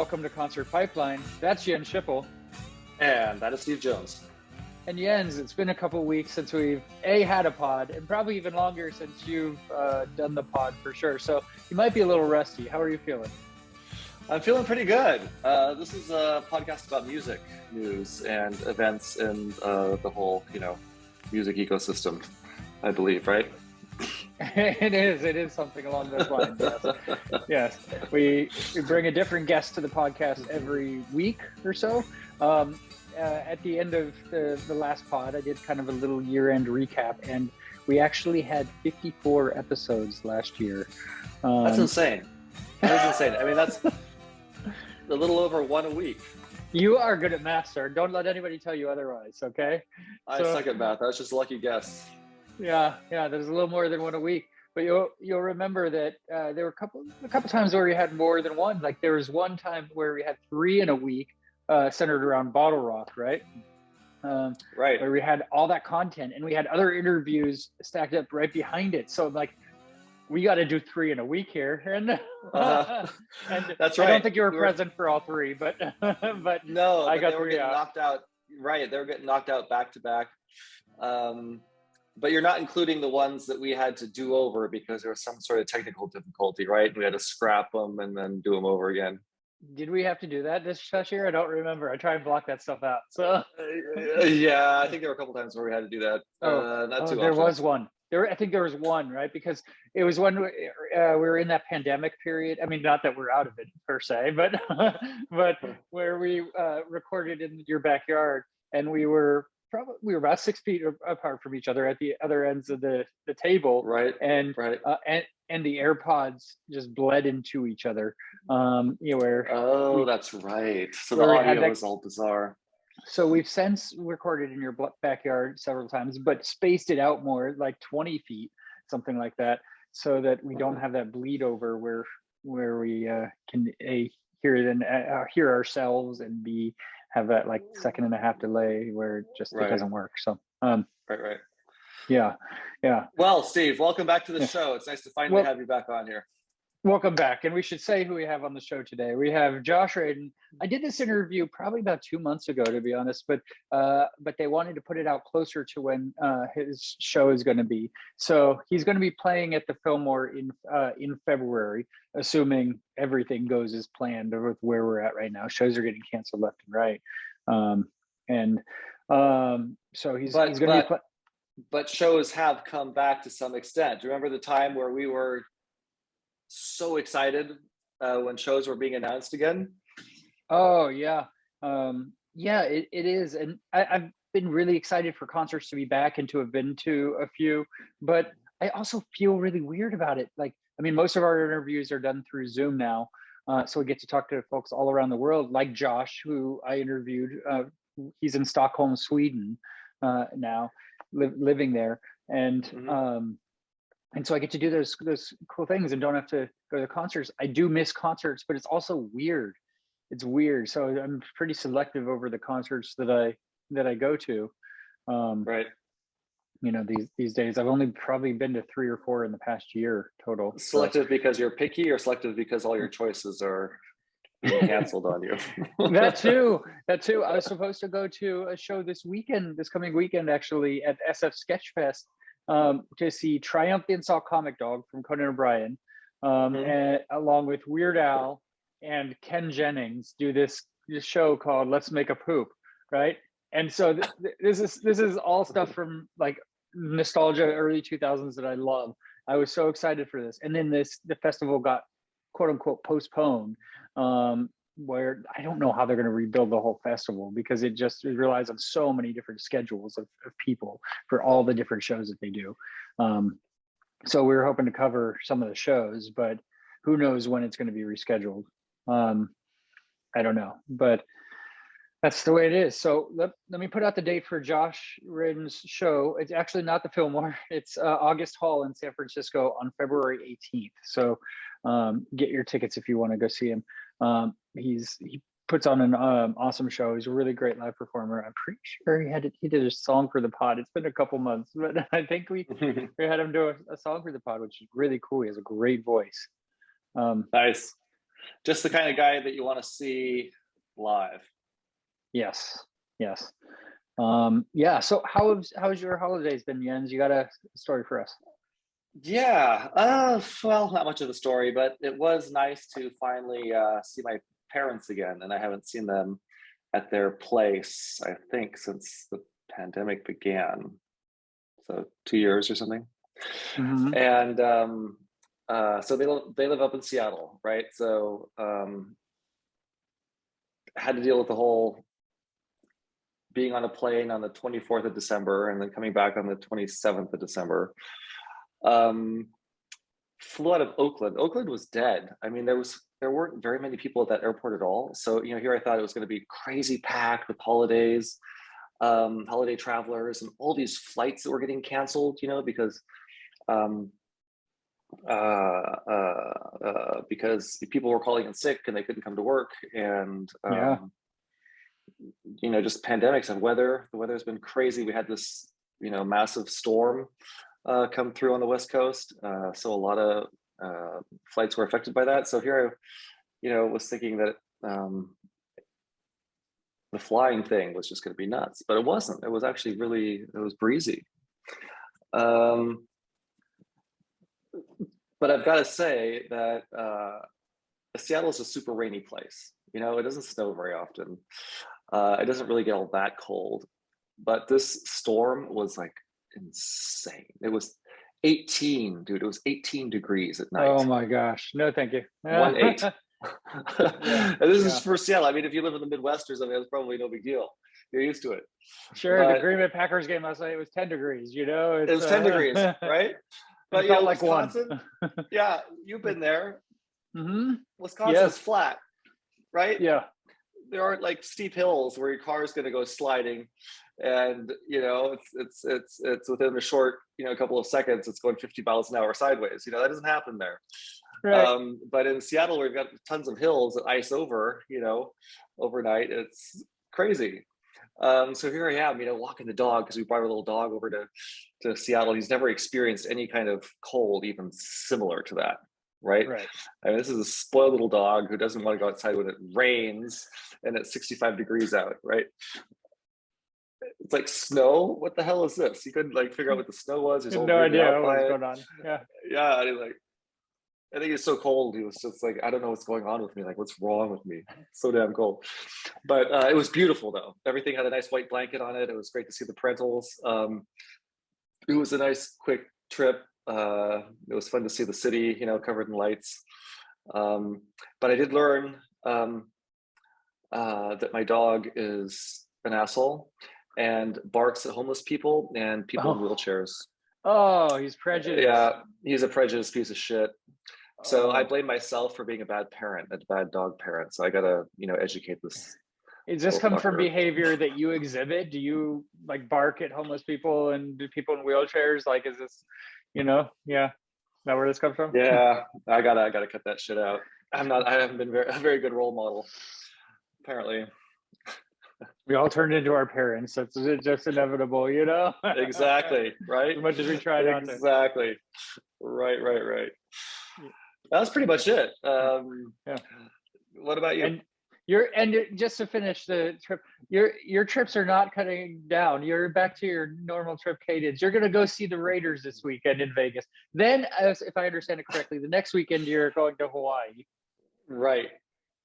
welcome to Concert Pipeline. That's Jens Schippel. And that is Steve Jones. And Jens, it's been a couple of weeks since we've had a pod, and probably even longer since you've done the pod for sure. So you might be a little rusty. How are you feeling? I'm feeling pretty good. This is a podcast about music news and events in the whole, music ecosystem, I believe, right? It is something along those lines. Yes. We bring a different guest to the podcast every week or so. At the end of the last pod, I did kind of a little year-end recap, and we actually had 54 episodes last year. That's insane. That is insane. I mean, that's a little over one a week. You are good at math, sir. Don't let anybody tell you otherwise, okay? I suck at math. That was just a lucky guess. Yeah, there's a little more than one a week. But you'll remember that there were a couple times where we had more than one. Like there was one time where we had 3 in a week, centered around Bottle Rock, right? Right. Where we had all that content, and we had other interviews stacked up right behind it. So like, we got to do 3 in a week here, and and that's right. I don't think you were present for all 3, but no, I got they were 3 getting out. knocked out. Right, they were getting knocked out back to back. But you're not including the ones that we had to do over because there was some sort of technical difficulty, right? We had to scrap them and then do them over again. Did we have to do that this year? I don't remember. I try and block that stuff out. So yeah, I think there were a couple times where we had to do that. Not too there often. was one. I think there was one, right? Because it was when we were in that pandemic period. I mean, not that we're out of it per se, but where we recorded in your backyard, and we were about 6 feet apart from each other at the other ends of the table, right? And the AirPods just bled into each other. That's right. So the audio was all bizarre. So we've since recorded in your backyard several times, but spaced it out more, like 20 feet, something like that, so that we don't have that bleed over where we can hear ourselves, and B, have that like 1.5 second delay where it doesn't work. So right. Yeah. Well, Steve, welcome back to the show. It's nice to finally have you back on here. Welcome back. And we should say who we have on the show today. We have Josh Radin. I did this interview probably about 2 months ago, to be honest, but they wanted to put it out closer to when his show is going to be. So he's going to be playing at the Fillmore in February, assuming everything goes as planned with where we're at right now. Shows are getting canceled left and right. So he's going to be but shows have come back to some extent. Do you remember the time where we were so excited when shows were being announced again? Oh yeah. It is. And I've been really excited for concerts to be back and to have been to a few, but I also feel really weird about it. Like, I mean, most of our interviews are done through Zoom now. So we get to talk to folks all around the world, like Josh, who I interviewed. He's in Stockholm, Sweden now, living there. And so I get to do those cool things and don't have to go to concerts. I do miss concerts, but it's also weird. It's weird. So I'm pretty selective over the concerts that I go to. Right. These days I've only probably been to 3 or 4 in the past year total. Selective because you're picky, or selective because all your choices are being canceled on you? That too. I was supposed to go to a show this coming weekend, actually, at SF Sketchfest. To see Triumph the Insult Comic Dog from Conan O'Brien, and along with Weird Al and Ken Jennings, do this show called Let's Make a Poop, right? And so this is all stuff from like nostalgia, early 2000s that I love. I was so excited for this, and then the festival got quote unquote postponed, where I don't know how they're going to rebuild the whole festival, because it relies on so many different schedules of people for all the different shows that they do. So we were hoping to cover some of the shows, but who knows when it's going to be rescheduled. I don't know, but that's the way it is. So let me put out the date for Josh Radin's show. It's actually not the Fillmore. It's August Hall in San Francisco on February 18th. So get your tickets if you want to go see him. He puts on an awesome show. He's a really great live performer. I'm pretty sure he did a song for the pod. It's been a couple months, but I think we had him do a song for the pod, which is really cool. He has a great voice. Nice. Just the kind of guy that you want to see live. Yes. Yeah. So how's your holidays been, Jens? You got a story for us? Yeah. Well, not much of the story, but it was nice to finally see my parents again, and I haven't seen them at their place, I think, since the pandemic began. So 2 years or something. Mm-hmm. And so they live up in Seattle, right? So had to deal with the whole being on a plane on the 24th of December and then coming back on the 27th of December. Flew out of Oakland. Oakland was dead. I mean, there weren't very many people at that airport at all. So, here I thought it was going to be crazy packed with holidays, holiday travelers, and all these flights that were getting canceled, because people were calling in sick and they couldn't come to work, and just pandemics and weather. The weather's been crazy. We had this massive storm come through on the West Coast, so a lot of flights were affected by that. So here I was thinking that the flying thing was just going to be nuts, but it wasn't. It was actually it was breezy. But I've got to say that Seattle is a super rainy place. It doesn't snow very often. It doesn't really get all that cold, but this storm was like insane. It was 18, dude. It was 18 degrees at night. Oh my gosh. No, thank you. 1-8. And this is for Seattle. I mean, if you live in the Midwest or something, it's probably no big deal. You're used to it. Sure. But the Green Bay Packers game last night, it was 10 degrees, it was 10 degrees, right? But felt like Wisconsin, yeah, you've been there. Mm-hmm. Wisconsin is flat, right? Yeah. There aren't like steep hills where your car is going to go sliding, and it's within a short couple of seconds it's going 50 miles an hour sideways. That doesn't happen there. Right. But in Seattle, we've got tons of hills that ice over overnight. It's crazy. So here I am, walking the dog, because we brought our little dog over to Seattle. He's never experienced any kind of cold even similar to that. Right. I mean, this is a spoiled little dog who doesn't want to go outside when it rains and it's 65 degrees out. Right. It's like snow. What the hell is this? He couldn't figure out what the snow was. He's no idea what was going on. Yeah. Yeah. And I think it's so cold. He was just like, I don't know what's going on with me. Like, what's wrong with me? It's so damn cold. But it was beautiful though. Everything had a nice white blanket on it. It was great to see the parentals. It was a nice quick trip. It was fun to see the city, covered in lights. But I did learn that my dog is an asshole and barks at homeless people and people in wheelchairs. Oh, he's prejudiced. Yeah, he's a prejudiced piece of shit. So I blame myself for being a bad parent, a bad dog parent. So I gotta, educate this. Is this come from behavior that you exhibit? Do you bark at homeless people and people in wheelchairs? Is this, yeah, is that where this comes from? Yeah, I gotta cut that shit out. I haven't been a very good role model, apparently. We all turned into our parents. It's just inevitable, Exactly, right? As much as we try not to. Exactly. Right. That's pretty much it. Yeah. What about you? And just to finish the trip, your trips are not cutting down. You're back to your normal trip cadence. You're going to go see the Raiders this weekend in Vegas. Then, if I understand it correctly, the next weekend you're going to Hawaii. Right.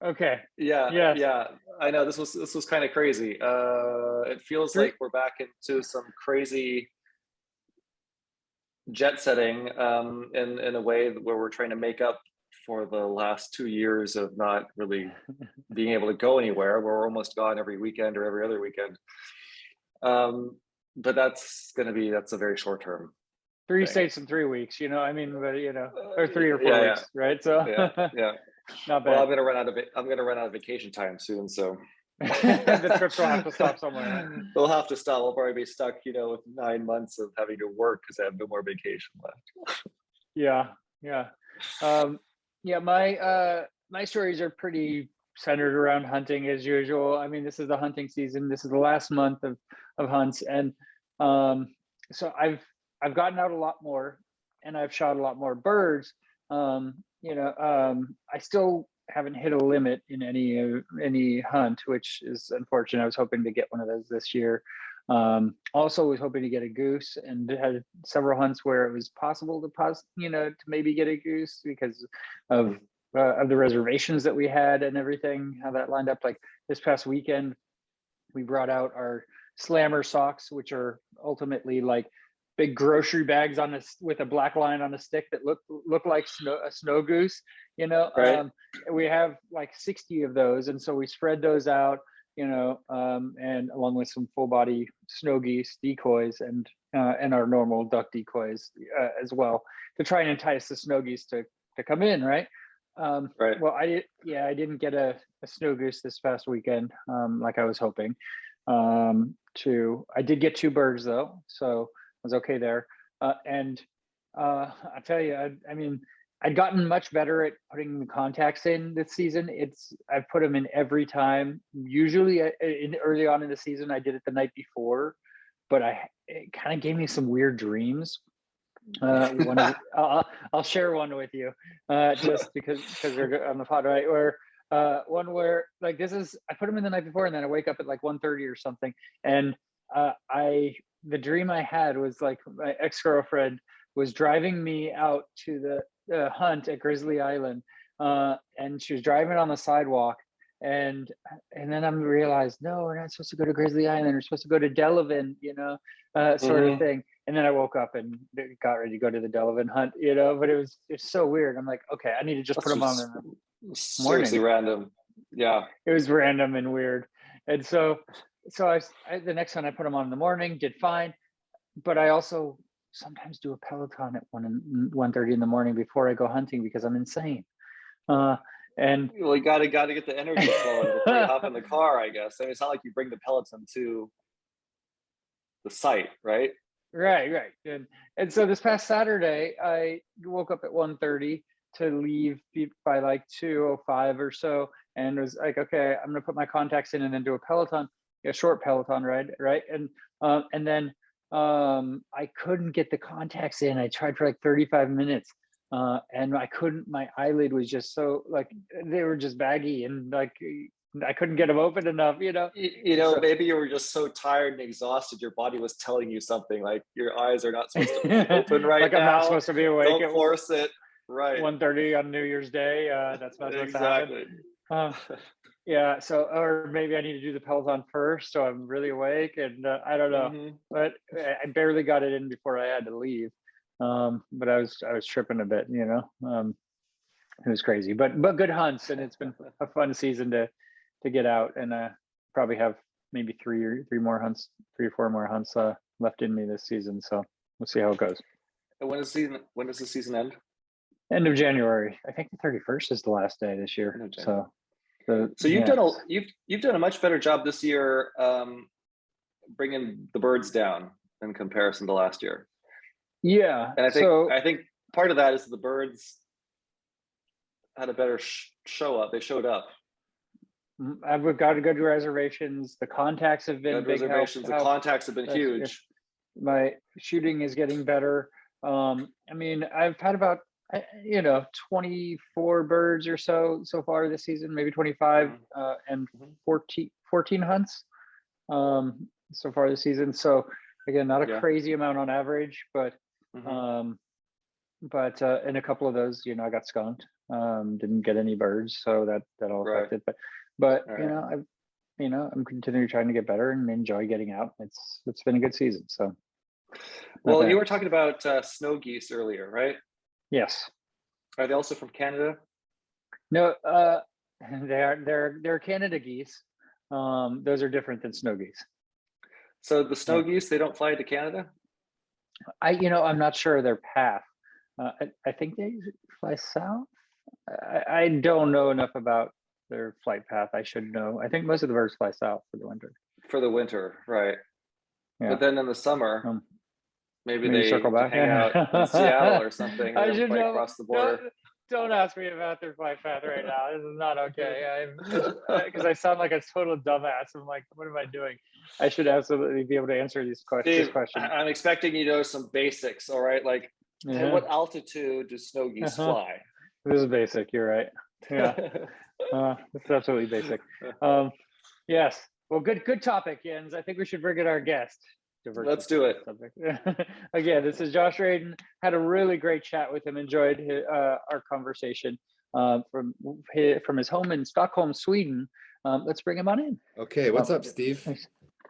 Okay. Yeah. Yes. Yeah. I know this was kind of crazy. It feels like we're back into some crazy jet setting in a way where we're trying to make up for the last 2 years of not really being able to go anywhere. We're almost gone every weekend or every other weekend. But that's a very short term. 3 states in 3 weeks, but or 3 or 4 weeks, right? So yeah. Not bad. Well, I'm gonna run out of vacation time soon, so the trips will have to stop somewhere. Right? They'll have to stop. I'll probably be stuck, with 9 months of having to work because I have no more vacation left. Yeah. My stories are pretty centered around hunting as usual. I mean, this is the hunting season. This is the last month of hunts, and so I've gotten out a lot more, and I've shot a lot more birds. I still haven't hit a limit in any hunt, which is unfortunate. I was hoping to get one of those this year. Also was hoping to get a goose, and had several hunts where it was possible to maybe get a goose because of the reservations that we had and everything, how that lined up. Like this past weekend, we brought out our slammer socks, which are ultimately like big grocery bags with a black line on a stick that look like a snow goose, Right. We have like 60 of those, and so we spread those out, and along with some full body snow geese decoys and our normal duck decoys as well, to try and entice the snow geese to come in, right? Right. Well, I didn't get a snow goose this past weekend, like I was hoping. I did get 2 birds though, so I was okay there. And I tell you, I mean, I'd gotten much better at putting the contacts in this season. I've put them in every time. Usually, early on in the season, I did it the night before, but it kind of gave me some weird dreams. I'll share one with you, just because we're on the pod, right? Where one where like I put them in the night before, and then I wake up at like 1:30 or something, and the dream I had was like my ex-girlfriend was driving me out to the hunt at Grizzly Island, and she was driving on the sidewalk, and then I realized, no, we're not supposed to go to Grizzly Island, we're supposed to go to Delavan, sort of thing. And then I woke up and got ready to go to the Delavan hunt, but it's so weird. I'm like, okay, I need to just put them on in the morning. Seriously random. Yeah. It was random and weird. And so I the next time I put them on in the morning, did fine. But I also sometimes do a Peloton at 1:30 in the morning before I go hunting because I'm insane. And well, you gotta get the energy flowing before you hop in the car, I guess. I mean, it's not like you bring the Peloton to the site, right? Right. And so this past Saturday, I woke up at 1:30 to leave by like 2:05 or so, and was like, okay, I'm gonna put my contacts in and then do a short Peloton ride, right? And then I couldn't get the contacts in. I tried for like 35 minutes, and I couldn't. My eyelid was just so like they were just baggy, and like I couldn't get them open enough, So, maybe you were just so tired and exhausted. Your body was telling you something, like your eyes are not supposed to be open right like now. I'm not supposed to be awake. Don't force it. Right. 1:30 on New Year's Day. That's not what's exactly. Yeah. So, or maybe I need to do the Peloton first, so I'm really awake. And I don't know, but I barely got it in before I had to leave. But I was tripping a bit, it was crazy, but good hunts, and it's been a fun season to get out, and probably have maybe 3 or 4 more hunts left in me this season. So we'll see how it goes. And when does the season end? End of January. I think the 31st is the last day this year. So you've done a much better job this year, bringing the birds down in comparison to last year. Yeah, and I think part of that is the birds had a better show up. They showed up. I've got good reservations. The contacts have been big reservations. The contacts have been huge. My shooting is getting better. I mean, I've had about 24 birds or so far this season, maybe 25, and 14 hunts so far this season. So again, not a crazy amount on average, but in a couple of those, I got skunked. Didn't get any birds, so that all affected. But I'm continuing trying to get better and enjoy getting out. It's been a good season. So, well, you were talking about snow geese earlier, right? Yes. Are they also from Canada? No, they're Canada geese. Those are different than snow geese. So the snow geese, they don't fly to Canada? I'm not sure of their path. I think they fly south. I don't know enough about their flight path. I should know. I think most of the birds fly south for the winter. For the winter, right? Yeah. But then in the summer, maybe they circle back, hang out in Seattle or something. I should know. Across the border. Don't ask me about their flight path right now. This is not okay. Because I sound like a total dumbass. I'm like, what am I doing? I should absolutely be able to answer these questions. I'm expecting you to know some basics. All right, like at what altitude do snow geese fly? This is basic. You're right. Yeah. That's absolutely basic. Yes. Well, good topic, Jens. I think we should bring in our guest. Let's do it. Again, this is Josh Radin. Had a really great chat with him. Enjoyed our conversation from his home in Stockholm, Sweden. Let's bring him on in. Okay, what's up, Steve?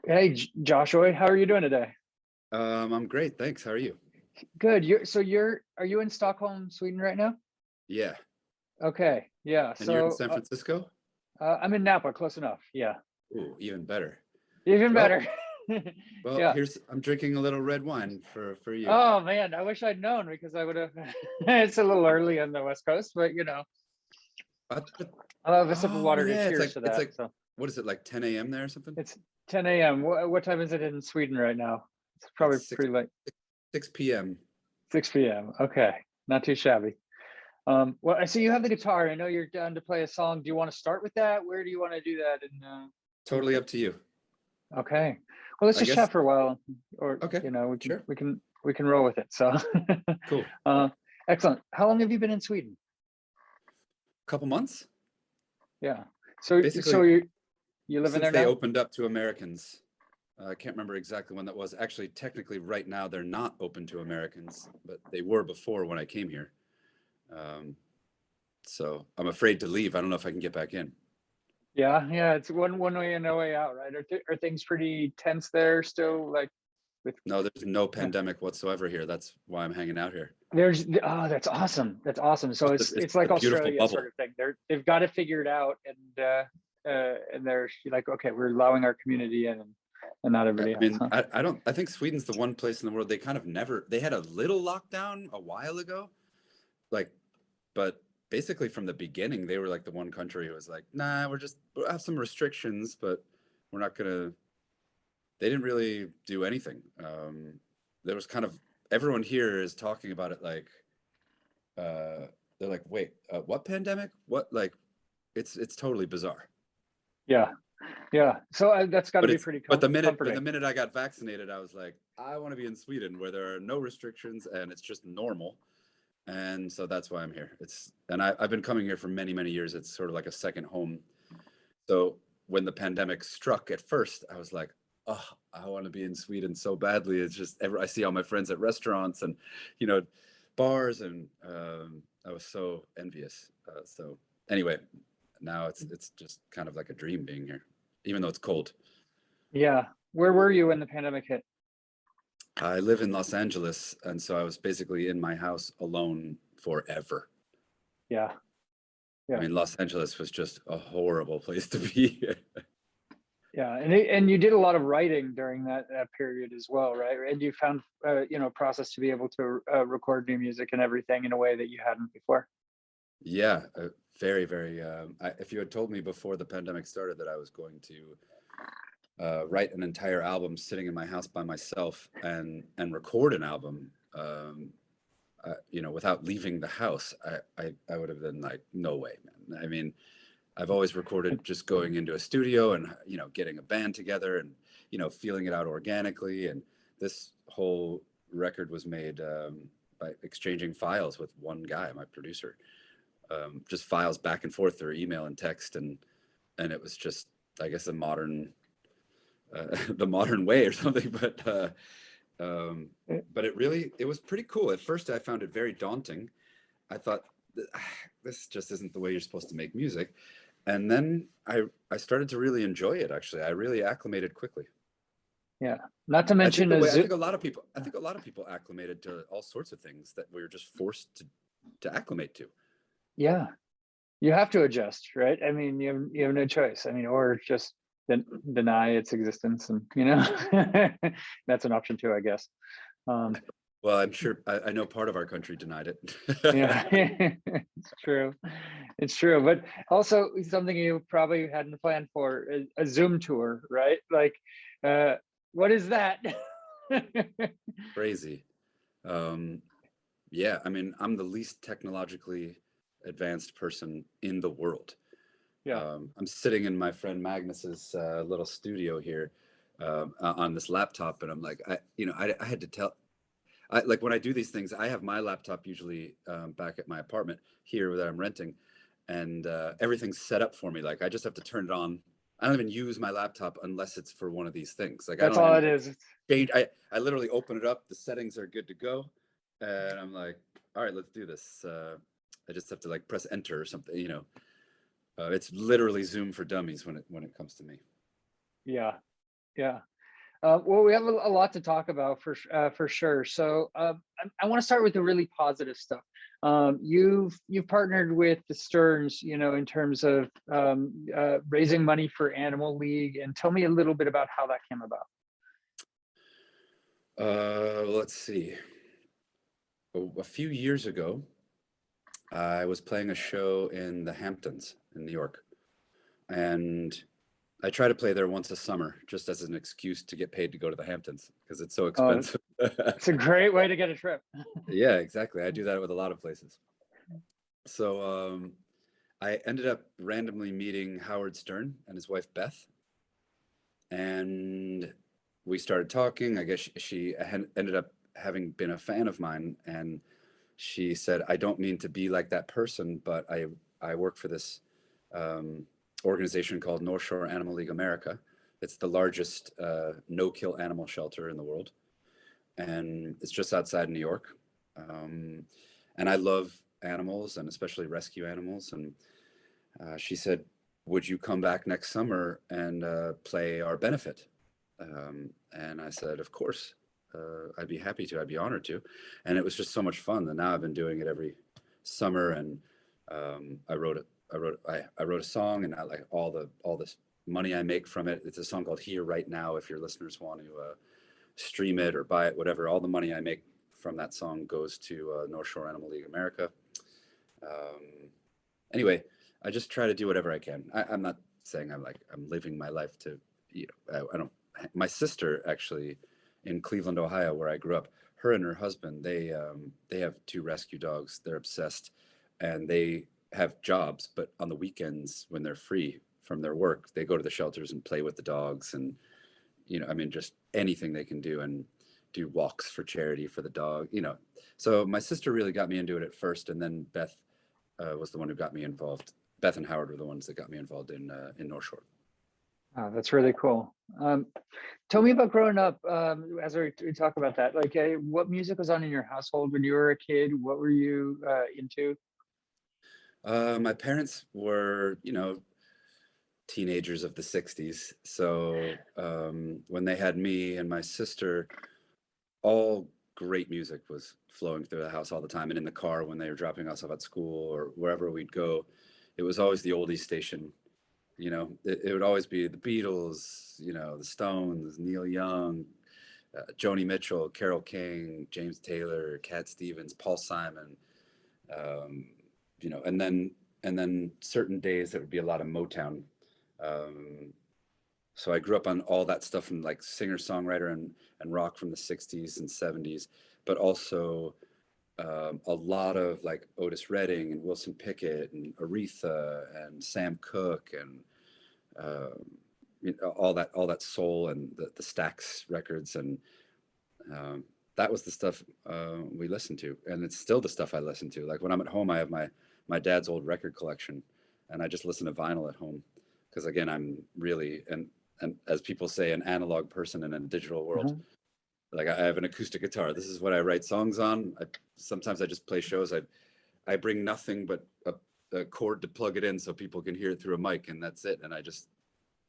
Hey, Joshua, how are you doing today? I'm great, thanks. How are you? Good. Are you in Stockholm, Sweden right now? Yeah. Okay. Yeah. And you're in San Francisco? I'm in Napa, close enough. Yeah. Ooh, even better. Even better. Well, yeah. I'm drinking a little red wine for you. Oh man, I wish I'd known, because I would have. It's a little early on the West Coast, but I'll have a sip of water to cheers to that. It's like, so. What is it, like 10 a.m. there or something? It's 10 a.m. What time is it in Sweden right now? It's probably pretty late. 6 p.m. 6 p.m. Okay, not too shabby. Well, I see you have the guitar. I know you're down to play a song. Do you want to start with that? Where do you want to do that? And totally up to you. Okay. Well, let's just chat for a while, or okay. We can roll with it. So cool. Excellent. How long have you been in Sweden? A couple months. Yeah. So basically, you live in there now? Since they opened up to Americans. I can't remember exactly when that was. Actually, technically, right now they're not open to Americans, but they were before when I came here. So I'm afraid to leave. I don't know if I can get back in. Yeah. It's one way and no way out, right? Are things pretty tense there still? No, there's no pandemic whatsoever here. That's why I'm hanging out here. That's awesome. That's awesome. So it's like Australia sort of thing. They've got it figured out, and they're like, okay, we're allowing our community in, and not everybody else. I mean, I think Sweden's the one place in the world they kind of they had a little lockdown a while ago, but basically from the beginning they were like the one country who was like, nah, we'll have some restrictions, but we're not gonna. They didn't really do anything. There was kind of, everyone here is talking about it like, they're like, wait, what pandemic? What, like, it's totally bizarre. Yeah. So that's got to be pretty comforting. But the minute I got vaccinated, I was like, I want to be in Sweden where there are no restrictions and it's just normal. And so that's why I'm here. I've been coming here for many, many years. It's sort of like a second home. So when the pandemic struck at first, I was like, oh, I want to be in Sweden so badly. It's just, I see all my friends at restaurants and, bars, and I was so envious. So anyway, now it's just kind of like a dream being here, even though it's cold. Yeah. Where were you when the pandemic hit? I live in Los Angeles, and so I was basically in my house alone forever. Yeah. I mean, Los Angeles was just a horrible place to be. Yeah, and you did a lot of writing during that period as well, right? And you found a process to be able to record new music and everything in a way that you hadn't before. Yeah, very, very. If you had told me before the pandemic started that I was going to write an entire album sitting in my house by myself and record an album, without leaving the house, I would have been like, no way, man. I mean, I've always recorded just going into a studio and, getting a band together and, feeling it out organically. And this whole record was made by exchanging files with one guy, my producer, just files back and forth through email and text. And it was just, I guess, the modern way or something. But it was pretty cool. At first, I found it very daunting. I thought, this just isn't the way you're supposed to make music. And then I started to really enjoy it. Actually, I really acclimated quickly. Yeah, not to mention, I think a lot of people acclimated to all sorts of things that we were just forced to acclimate to. Yeah, you have to adjust, right? I mean, you have no choice. I mean, or just deny its existence, and that's an option too, I guess. Well, I'm sure I know part of our country denied it. Yeah, it's true. But also something you probably hadn't planned for, a Zoom tour, right? Like, what is that? Crazy. Yeah, I mean, I'm the least technologically advanced person in the world. Yeah. I'm sitting in my friend Magnus's little studio here on this laptop, and I'm like, I had to tell. Like when I do these things, I have my laptop usually back at my apartment here that I'm renting, and everything's set up for me. Like I just have to turn it on. I don't even use my laptop unless it's for one of these things. Like That's I don't all even it is. change. I literally open it up. The settings are good to go, and I'm like, all right, let's do this. I just have to like press enter or something. You know, it's literally Zoom for dummies when it comes to me. Yeah, yeah. Well, we have a lot to talk about for sure. So I want to start with the really positive stuff. You've partnered with the Stearns, you know, in terms of raising money for Animal League, and tell me a little bit about how that came about. Let's see. A few years ago, I was playing a show in the Hamptons in New York, and I try to play there once a summer just as an excuse to get paid to go to the Hamptons because it's so expensive. It's a great way to get a trip. Yeah, exactly. I do that with a lot of places. So I ended up randomly meeting Howard Stern and his wife Beth, and we started talking. I guess she ended up having been a fan of mine, and she said, "I don't mean to be like that person, but I work for this organization called North Shore Animal League America. It's the largest no-kill animal shelter in the world, and it's just outside New York. And I love animals, and especially rescue animals. And she said, would you come back next summer and play our benefit? And I said, of course. I'd be happy to. I'd be honored to. And it was just so much fun that now I've been doing it every summer. And I wrote a song, and I like all this money I make from it. It's a song called Here Right Now. If your listeners want to stream it or buy it, whatever, all the money I make from that song goes to North Shore Animal League America. Anyway, I just try to do whatever I can. I'm not saying I'm living my life to, you know, I don't. My sister actually in Cleveland, Ohio, where I grew up, her and her husband, they have 2 rescue dogs. They're obsessed, and they have jobs, but on the weekends when they're free from their work, they go to the shelters and play with the dogs, and you know, I mean, just anything they can do, and do walks for charity for the dog, you know. So my sister really got me into it at first, and then Beth was the one who got me involved. Beth and Howard were the ones that got me involved in North Shore. Oh, that's really cool. Tell me about growing up. As we talk about that, like, what music was on in your household when you were a kid? What were you into? My parents were, you know, teenagers of the 60s. So when they had me and my sister, all great music was flowing through the house all the time. And in the car when they were dropping us off at school or wherever we'd go, it was always the oldies station. You know, it would always be the Beatles, you know, the Stones, Neil Young, Joni Mitchell, Carole King, James Taylor, Cat Stevens, Paul Simon, you know, and then certain days there would be a lot of Motown. So I grew up on all that stuff from like singer-songwriter and rock from the 60s and 70s, but also a lot of like Otis Redding and Wilson Pickett and Aretha and Sam Cooke and you know, all that soul and the Stax records, and that was the stuff we listened to, and it's still the stuff I listen to. Like when I'm at home, I have my dad's old record collection, and I just listen to vinyl at home because again, I'm really and as people say, an analog person in a digital world. Mm-hmm. Like I have an acoustic guitar. This is what I write songs on. Sometimes I just play shows. I bring nothing but a cord to plug it in so people can hear it through a mic, and that's it. And I just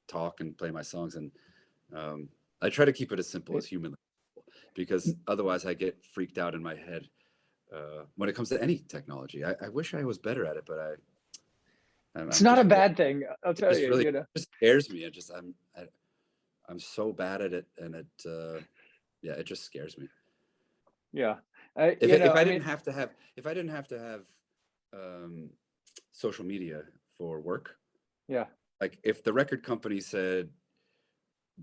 talk and play my songs, and I try to keep it as simple as humanly possible, because otherwise I get freaked out in my head when it comes to any technology. I wish I was better at it, but it's not a bad thing. I'll tell you. Really, you know, it just scares me. I'm so bad at it, and it just scares me. Yeah. If I didn't have to have social media for work. Yeah. Like if the record company said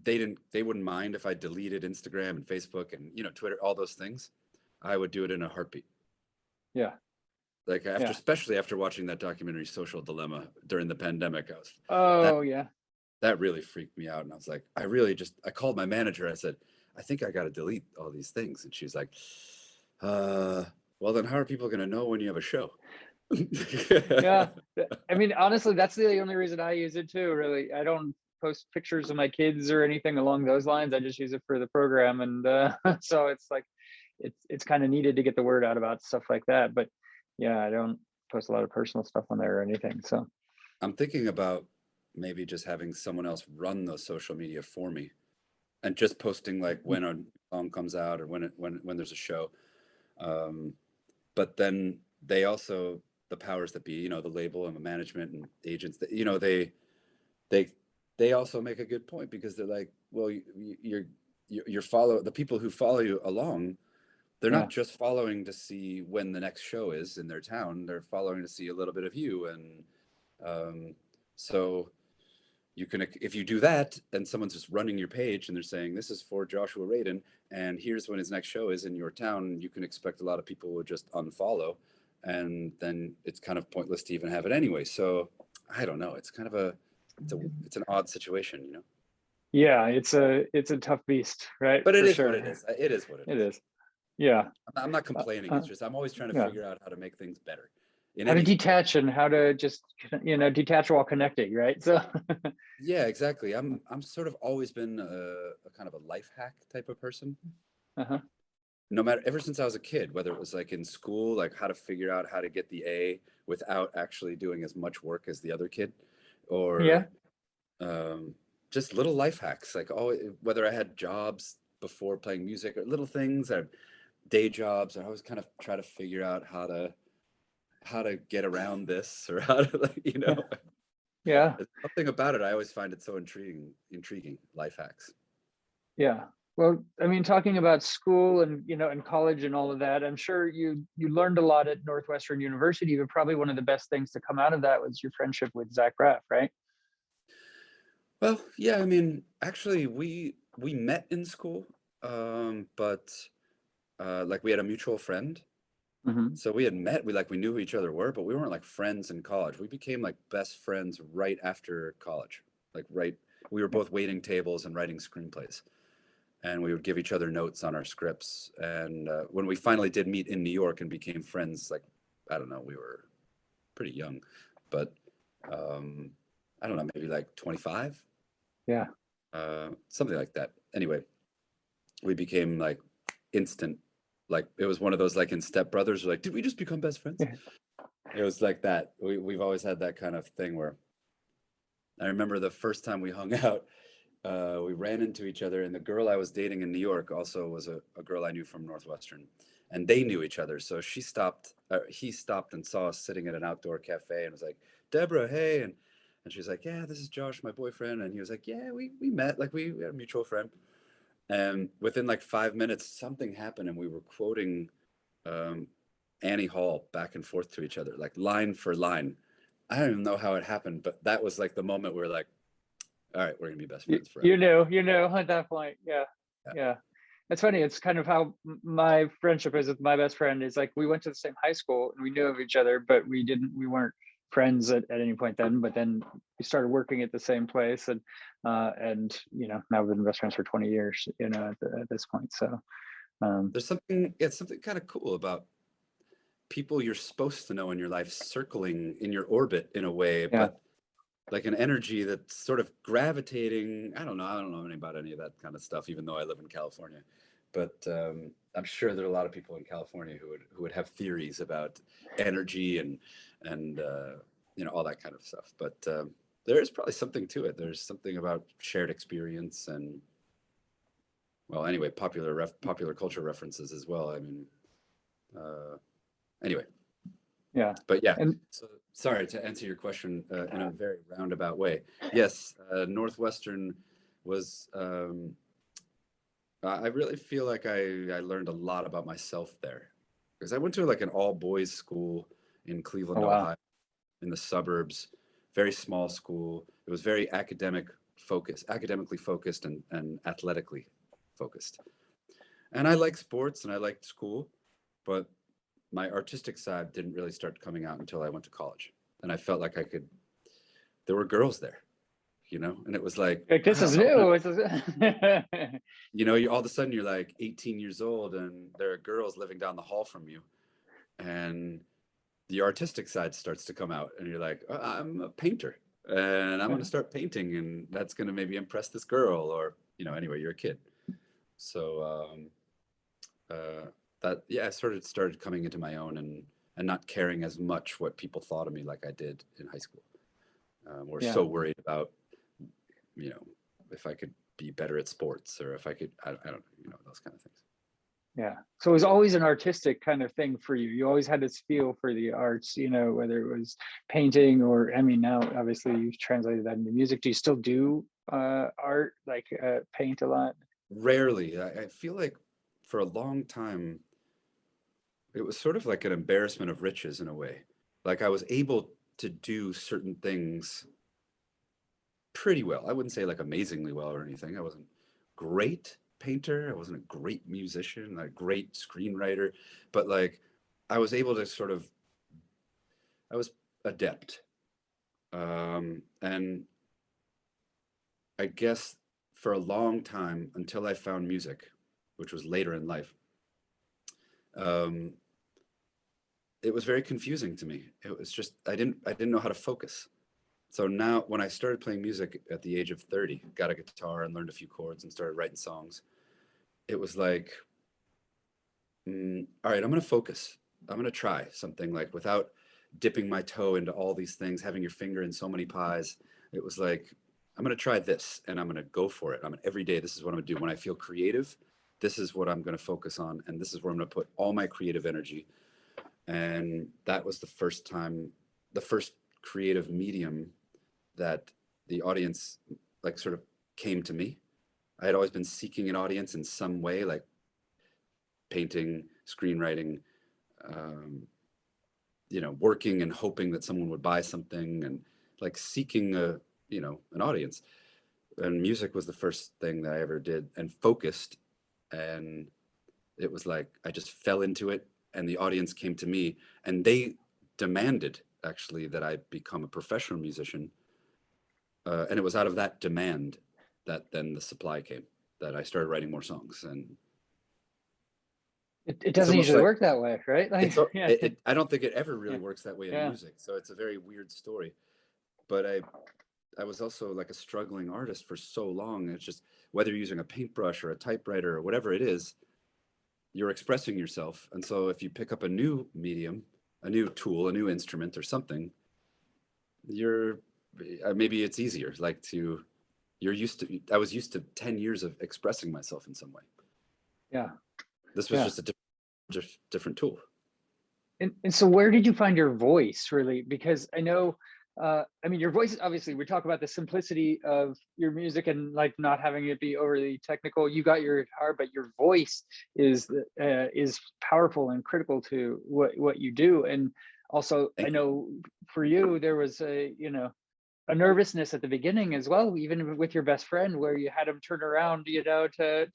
they wouldn't mind if I deleted Instagram and Facebook and, you know, Twitter, all those things, I would do it in a heartbeat. Yeah. Like especially after watching that documentary Social Dilemma during the pandemic, that really freaked me out. And I was like, I called my manager. I said, I think I got to delete all these things. And she's like, well, then how are people going to know when you have a show? Yeah. I mean, honestly, that's the only reason I use it too, really. I don't post pictures of my kids or anything along those lines. I just use it for the program. And so it's like, it's kind of needed to get the word out about stuff like that. But yeah, I don't post a lot of personal stuff on there or anything. So I'm thinking about maybe just having someone else run the social media for me and just posting like when a song comes out or when there's a show. But then they also, the powers that be, you know, the label and the management and agents, that, you know, they they also make a good point, because they're like, well, you're follow the people who follow you along. They're yeah, not just following to see when the next show is in their town. They're following to see a little bit of you. And so you can, if you do that and someone's just running your page and they're saying, this is for Joshua Radin, and here's when his next show is in your town, you can expect a lot of people would just unfollow. And then it's kind of pointless to even have it anyway. So I don't know. It's kind of it's an odd situation, you know? yeah, it's a tough beast, right? But it For is what sure. it is. It is what it It is. is. Yeah. I'm not complaining. It's just I'm always trying to Yeah. figure out how to make things better. How to detach and how to just, detach while connecting, right? So Yeah, exactly. I'm sort of always been a kind of a life hack type of person. uh-huh. No matter, ever since I was a kid, whether it was like in school, like how to figure out how to get the A without actually doing as much work as the other kid, Yeah. or just little life hacks, like whether I had jobs before playing music or little things or day jobs, I always kind of try to figure out how to get around this, or how to, like, Yeah. Yeah. There's something about it. I always find it so intriguing life hacks. Yeah. Well, I mean, talking about school and, and college and all of that, I'm sure you learned a lot at Northwestern University, but probably one of the best things to come out of that was your friendship with Zach Graf, right? Well, yeah, I mean, actually, we met in school, but like we had a mutual friend, Hmm. so we had met. We knew who each other were, but we weren't like friends in college. We became like best friends right after college. Like we were both waiting tables and writing screenplays, and we would give each other notes on our scripts. And when we finally did meet in New York and became friends, like, I don't know, we were pretty young, but I don't know, maybe like 25. Yeah. Something like that. Anyway, we became like instant, like it was one of those, like in Step Brothers, like, did we just become best friends? Yeah. It was like that. We've always had that kind of thing where I remember the first time we hung out, we ran into each other, and the girl I was dating in New York also was a girl I knew from Northwestern, and they knew each other. So he stopped and saw us sitting at an outdoor cafe and was like, Deborah, hey. And she was like, yeah, this is Josh, my boyfriend. And he was like, yeah, we met, like we had a mutual friend. And within like 5 minutes, something happened, and we were quoting um, Annie Hall back and forth to each other, like line for line. I don't even know how it happened, but that was like the moment where we're like, all right, we're gonna be best friends forever. You know at that point. Yeah. Yeah. Yeah. It's funny. It's kind of how my friendship is with my best friend. Is like we went to the same high school and we knew of each other, but we weren't friends at any point then. But then we started working at the same place, and now we've been best friends for 20 years. At this point. So There's something kind of cool about people you're supposed to know in your life circling in your orbit in a way, yeah, but like an energy that's sort of gravitating. I don't know anything about any of that kind of stuff, even though I live in California. But I'm sure there are a lot of people in California who would have theories about energy and all that kind of stuff. But there is probably something to it. There's something about shared experience and, well, anyway, popular culture references as well. I mean, anyway. yeah. But yeah, And so sorry to answer your question in a very roundabout way. Yes, Northwestern was, I really feel like I learned a lot about myself there, because I went to like an all boys school in Cleveland, oh wow, Ohio, in the suburbs, very small school. It was very academically focused and athletically focused. And I liked sports and I liked school, but my artistic side didn't really start coming out until I went to college. And I felt like there were girls there, and it was like, this is wow, new. all of a sudden you're like 18 years old and there are girls living down the hall from you. And the artistic side starts to come out, and you're like, oh, I'm a painter, and I'm going to start painting, and that's going to maybe impress this girl, or anyway, you're a kid. So that I started coming into my own, and not caring as much what people thought of me like I did in high school. We're so worried about if I could be better at sports, or if I could, I don't know, those kind of things. Yeah. So it was always an artistic kind of thing for you. You always had this feel for the arts, whether it was painting or, I mean, now obviously you've translated that into music. Do you still do art, like paint a lot? Rarely. I feel like for a long time, it was sort of like an embarrassment of riches in a way. Like I was able to do certain things pretty well. I wouldn't say like amazingly well or anything. I wasn't great painter. I wasn't a great musician, a great screenwriter, but like I was able to I was adept. And I guess for a long time, until I found music, which was later in life, it was very confusing to me. It was just, I didn't know how to focus. So now when I started playing music at the age of 30, got a guitar and learned a few chords and started writing songs, it was like, all right, I'm going to focus. I'm going to try something, like without dipping my toe into all these things, having your finger in so many pies. It was like, I'm going to try this, and I'm going to go for it. Every day, this is what I'm going to do. When I feel creative, this is what I'm going to focus on. And this is where I'm going to put all my creative energy. And that was the first creative medium that the audience like sort of came to me. I had always been seeking an audience in some way, like painting, screenwriting, working and hoping that someone would buy something, and like seeking an audience. And music was the first thing that I ever did and focused. And it was like, I just fell into it, and the audience came to me, and they demanded actually that I become a professional musician. And it was out of that demand that then the supply came, that I started writing more songs. And it doesn't usually work that way, right? Like, I don't think it ever really works that way in music. So it's a very weird story. But I was also like a struggling artist for so long. It's just, whether you're using a paintbrush or a typewriter or whatever it is, you're expressing yourself. And so if you pick up a new medium, a new tool, a new instrument or something, maybe it's easier. Like I was used to 10 years of expressing myself in some way. Yeah. This was just a different tool. And so where did you find your voice, really? Because I know, your voice, obviously, we talk about the simplicity of your music and like not having it be overly technical. You got your guitar, but your voice is powerful and critical to what you do. And also, I know for you, there was a nervousness at the beginning as well, even with your best friend, where you had him turn around, to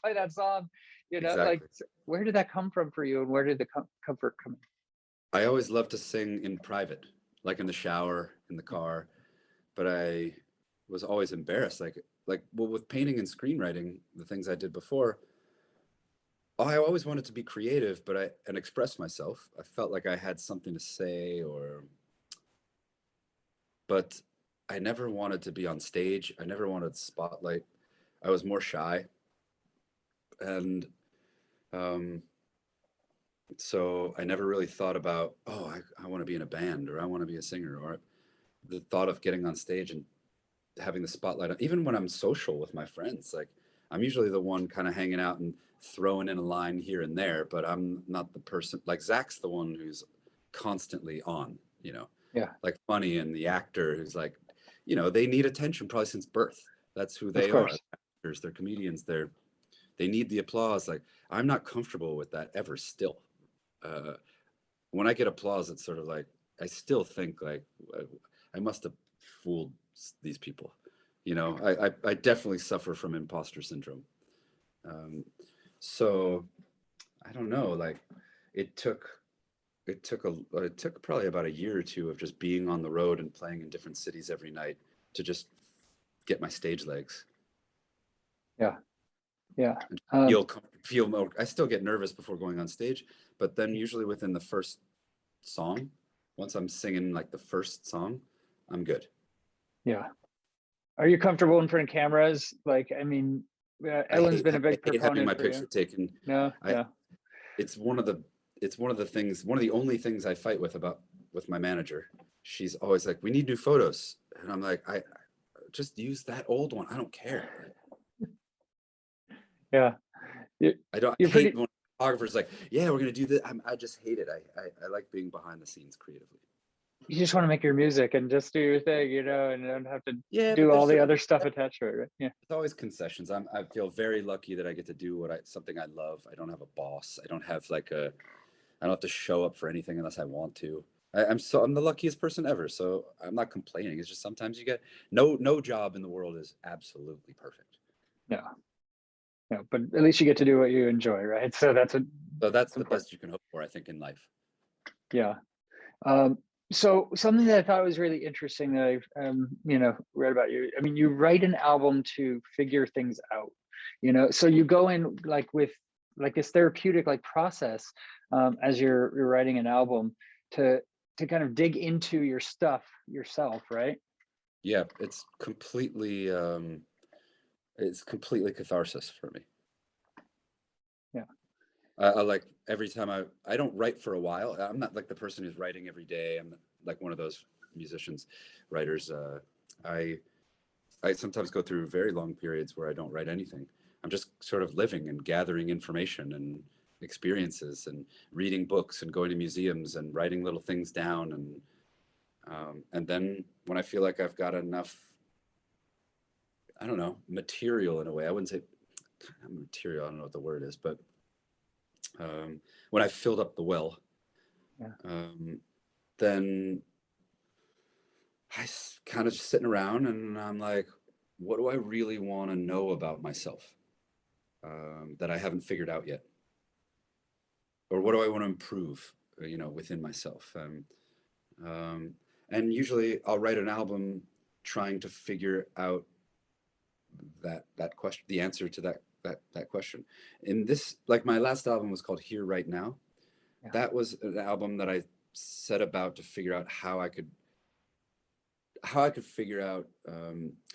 play that song. Exactly. Like, where did that come from for you, and where did the comfort come in? I always loved to sing in private, like in the shower, in the car, but I was always embarrassed. Well, with painting and screenwriting, the things I did before, I always wanted to be creative, and express myself. I felt like I had something to say, but I never wanted to be on stage. I never wanted spotlight. I was more shy. And so I never really thought about, I want to be in a band, or I want to be a singer, or the thought of getting on stage and having the spotlight. Even when I'm social with my friends, like I'm usually the one kind of hanging out and throwing in a line here and there, but I'm not the person. Like Zach's the one who's constantly on, like funny, and the actor who's like, they need attention probably since birth. That's who they are. Actors, they're comedians. They need the applause. Like, I'm not comfortable with that ever still. When I get applause, it's sort of like, I still think like, I must have fooled these people. I definitely suffer from imposter syndrome. So I don't know, like it took probably about a year or two of just being on the road and playing in different cities every night to just get my stage legs. Yeah. Feel more. I still get nervous before going on stage, but then usually within the first song, once I'm singing like the first song, I'm good. Yeah. Are you comfortable in front of cameras? Like, I mean, Ellen's been a big I hate having my proponent for you. picture taken. No, yeah. It's one of the only things I fight with my manager. She's always like, we need new photos. And I'm like, I just use that old one. I don't care. Yeah. I You're hate pretty, when photographers like, yeah, we're going to do this. I just hate it. I like being behind the scenes creatively. you just want to make your music and just do your thing, you know, and don't have to Yeah, do but all the other stuff attached to it, right? Yeah. it's always concessions. I feel very lucky that I get to do something I love. I don't have a boss. I don't have I don't have to show up for anything unless I want to. I'm the luckiest person ever. So I'm not complaining. It's just sometimes you get no job in the world is absolutely perfect. No. No, but at least you get to do what you enjoy, right? So that's So that's the important. best you can hope for, I think, in life. Yeah. So something that I thought was really interesting that I've you know, read about you. I mean, you write an album to figure things out, you know. So you go in like with like this therapeutic like process as you're writing an album to kind of dig into your stuff yourself, right? Yeah, it's completely catharsis for me. Yeah. I like every time I don't write for a while. I'm not like the person who's writing every day. I'm like one of those musicians, writers. I sometimes go through very long periods where I don't write anything. I'm just sort of living and gathering information and experiences and reading books and going to museums and writing little things down and then when I feel like I've got enough, I don't know, material in a way. I wouldn't say material. I don't know what the word is, but when I filled up the well, Yeah. then kind of just sitting around and I'm like, what do I really want to know about myself that I haven't figured out yet? Or what do I want to improve, you know, within myself? And usually I'll write an album trying to figure out that question, the answer to that question. In this, like my last album was called Here Right Now. Yeah. That was an album that I set about to figure out how I could figure out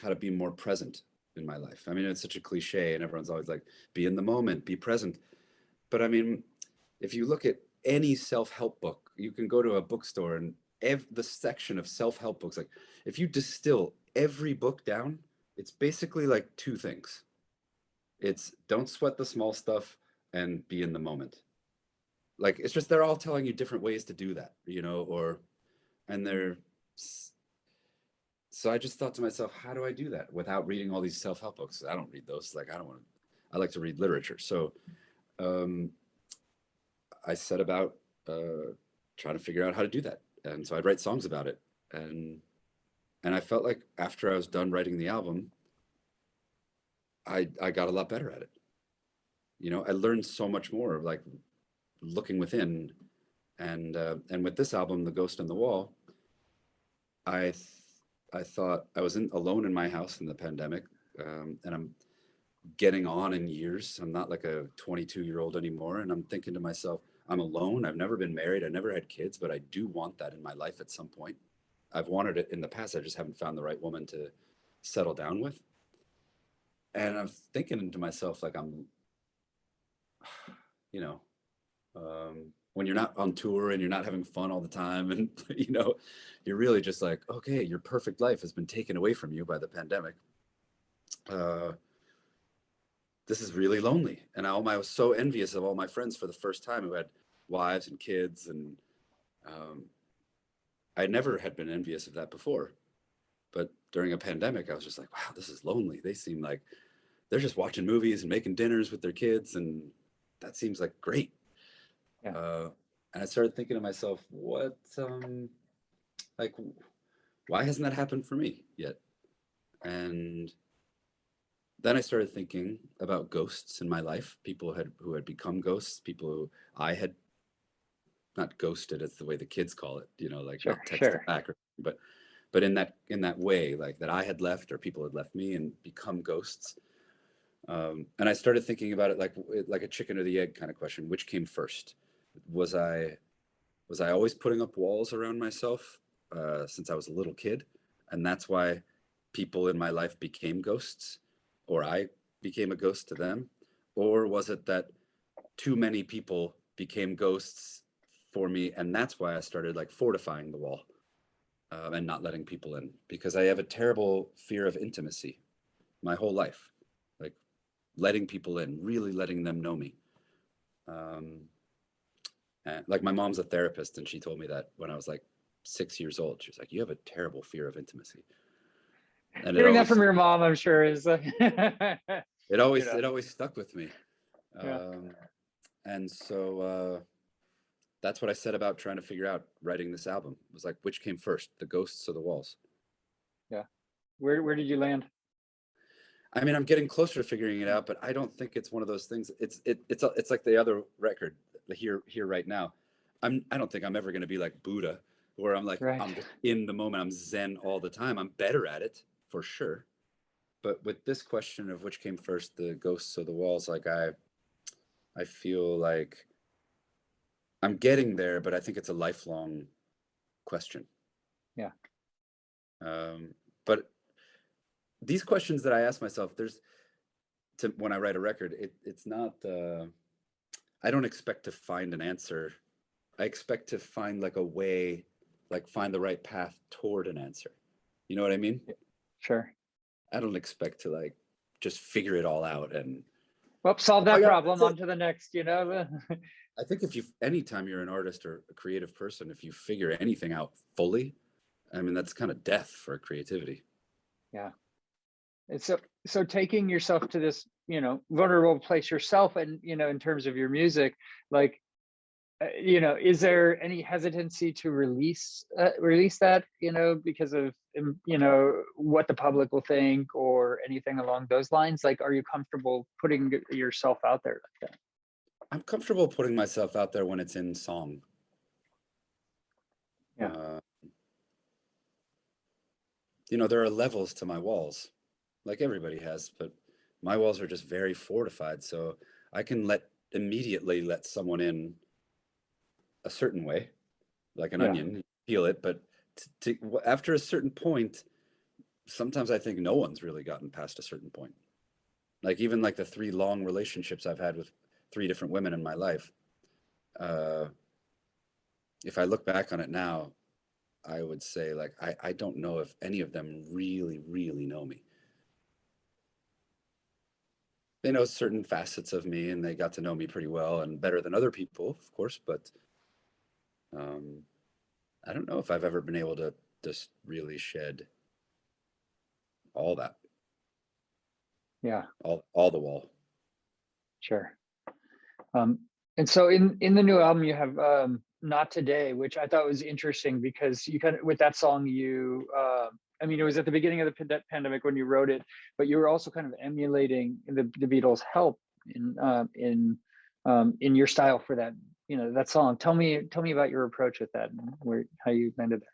how to be more present in my life. I mean, it's such a cliche and everyone's always like, be in the moment, be present. But I mean, if you look at any self-help book, you can go to a bookstore and the section of self-help books, like if you distill every book down, it's basically like two things. It's don't sweat the small stuff and be in the moment. Like, it's just, they're all telling you different ways to do that, you know, so I just thought to myself, how do I do that without reading all these self-help books? I don't read those. Like, I like to read literature. So I set about trying to figure out how to do that. And so I'd write songs about it. And I felt like after I was done writing the album, I got a lot better at it. You know, I learned so much more, like looking within. And with this album, The Ghost on the Wall, I thought I was alone in my house in the pandemic, and I'm getting on in years. I'm not like a 22-year-old anymore. And I'm thinking to myself, I'm alone. I've never been married. I never had kids, but I do want that in my life at some point. I've wanted it in the past. I just haven't found the right woman to settle down with. And I'm thinking to myself, like, you know, when you're not on tour and you're not having fun all the time and, you know, you're really just like, okay, your perfect life has been taken away from you by the pandemic. This is really lonely. And I was so envious of all my friends for the first time who had wives and kids. And I never had been envious of that before. But during a pandemic, I was just like, wow, this is lonely. They seem like they're just watching movies and making dinners with their kids. And that seems like great. Yeah. And I started thinking to myself, why hasn't that happened for me yet? And then I started thinking about ghosts in my life, people who had become ghosts, people who I had not ghosted, as the way the kids call it, you know, like not texted back, but in that way, like that I had left or people had left me and become ghosts. And I started thinking about it like a chicken or the egg kind of question. Which came first? Was I was I always putting up walls around myself since I was a little kid, and that's why people in my life became ghosts, or I became a ghost to them? Or was it that too many people became ghosts for me, and that's why I started like fortifying the wall and not letting people in? Because I have a terrible fear of intimacy my whole life, like letting people in, really letting them know me. And like my mom's a therapist, and she told me that when I was like 6 years old. She was like, "You have a terrible fear of intimacy," and Hearing that from your mom, I'm sure is it always stuck with me. Yeah. And so that's what I said about trying to figure out writing this album. It was like, which came first, the ghosts or the walls? Yeah. Where did you land? I mean, I'm getting closer to figuring it out, but I don't think it's one of those things. It's like the other record, the here right now. I don't think I'm ever going to be like Buddha, where I'm like, Right. I'm just in the moment, I'm Zen all the time. I'm better at it for sure. But with this question of which came first, the ghosts or the walls, like I feel like I'm getting there, but I think it's a lifelong question. Yeah. But these questions that I ask myself, when I write a record, it's not, I don't expect to find an answer. I expect to find like a way, like find the right path toward an answer. You know what I mean? Sure. I don't expect to like just figure it all out and solve that problem, on to the next, you know? I think anytime you're an artist or a creative person, if you figure anything out fully, I mean, that's kind of death for creativity. Yeah. It's so taking yourself to this, you know, vulnerable place yourself, and, you know, in terms of your music, like, you know, is there any hesitancy to release that, you know, because of, you know, what the public will think or anything along those lines? Like, are you comfortable putting yourself out there like that? I'm comfortable putting myself out there when it's in song. Yeah. You know, there are levels to my walls, like everybody has, but my walls are just very fortified. So I can immediately let someone in a certain way, like an onion, peel it. But after a certain point, sometimes I think no one's really gotten past a certain point. Like even like the 3 long relationships I've had with 3 different women in my life. If I look back on it now, I would say like, I don't know if any of them really, really know me. They know certain facets of me, and they got to know me pretty well and better than other people, of course. But I don't know if I've ever been able to just really shed all that. Yeah. All the wall. Sure. And so in the new album, you have Not Today, which I thought was interesting because you kind of, with that song, you, I mean, it was at the beginning of the pandemic when you wrote it, but you were also kind of emulating the Beatles' Help in your style for that, you know, that song. Tell me about your approach with that and how you landed there.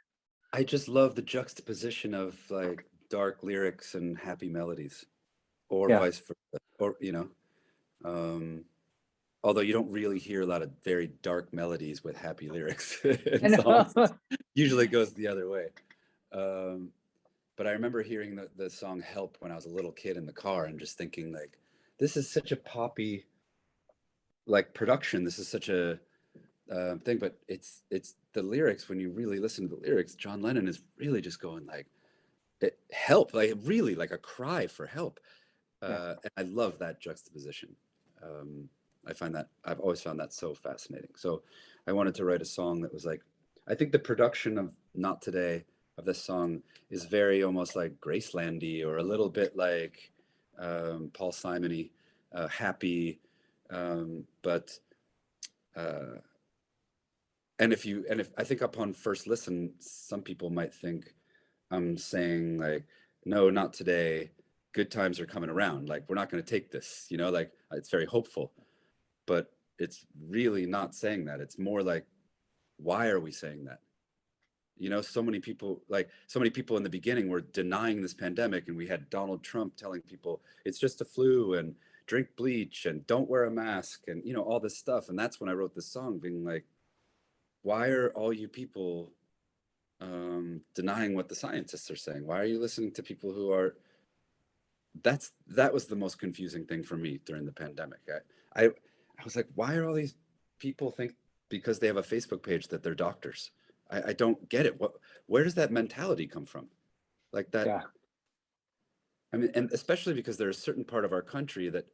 I just love the juxtaposition of like dark lyrics and happy melodies, or vice versa, or, you know, although you don't really hear a lot of very dark melodies with happy lyrics in songs. Usually goes the other way. But I remember hearing the song Help when I was a little kid in the car and just thinking like, this is such a poppy like production. This is such a thing, but it's the lyrics. When you really listen to the lyrics, John Lennon is really just going like, help, like really like a cry for help. And I love that juxtaposition. I've always found that so fascinating. So I wanted to write a song that was like, I think the production of Not Today, of this song, is very almost like Gracelandy, or a little bit like Paul Simon-y, happy, but and if I think upon first listen, some people might think I'm saying like, no, not today, good times are coming around, like we're not going to take this, you know, like it's very hopeful. But it's really not saying that. It's more like, why are we saying that? You know, so many people in the beginning were denying this pandemic, and we had Donald Trump telling people it's just a flu and drink bleach and don't wear a mask and, you know, all this stuff. And that's when I wrote this song, being like, why are all you people denying what the scientists are saying? Why are you listening to people who are, that was the most confusing thing for me during the pandemic. I was like, why are all these people think because they have a Facebook page that they're doctors? I don't get it. Where does that mentality come from? Like that. Yeah. I mean, and especially because there's a certain part of our country that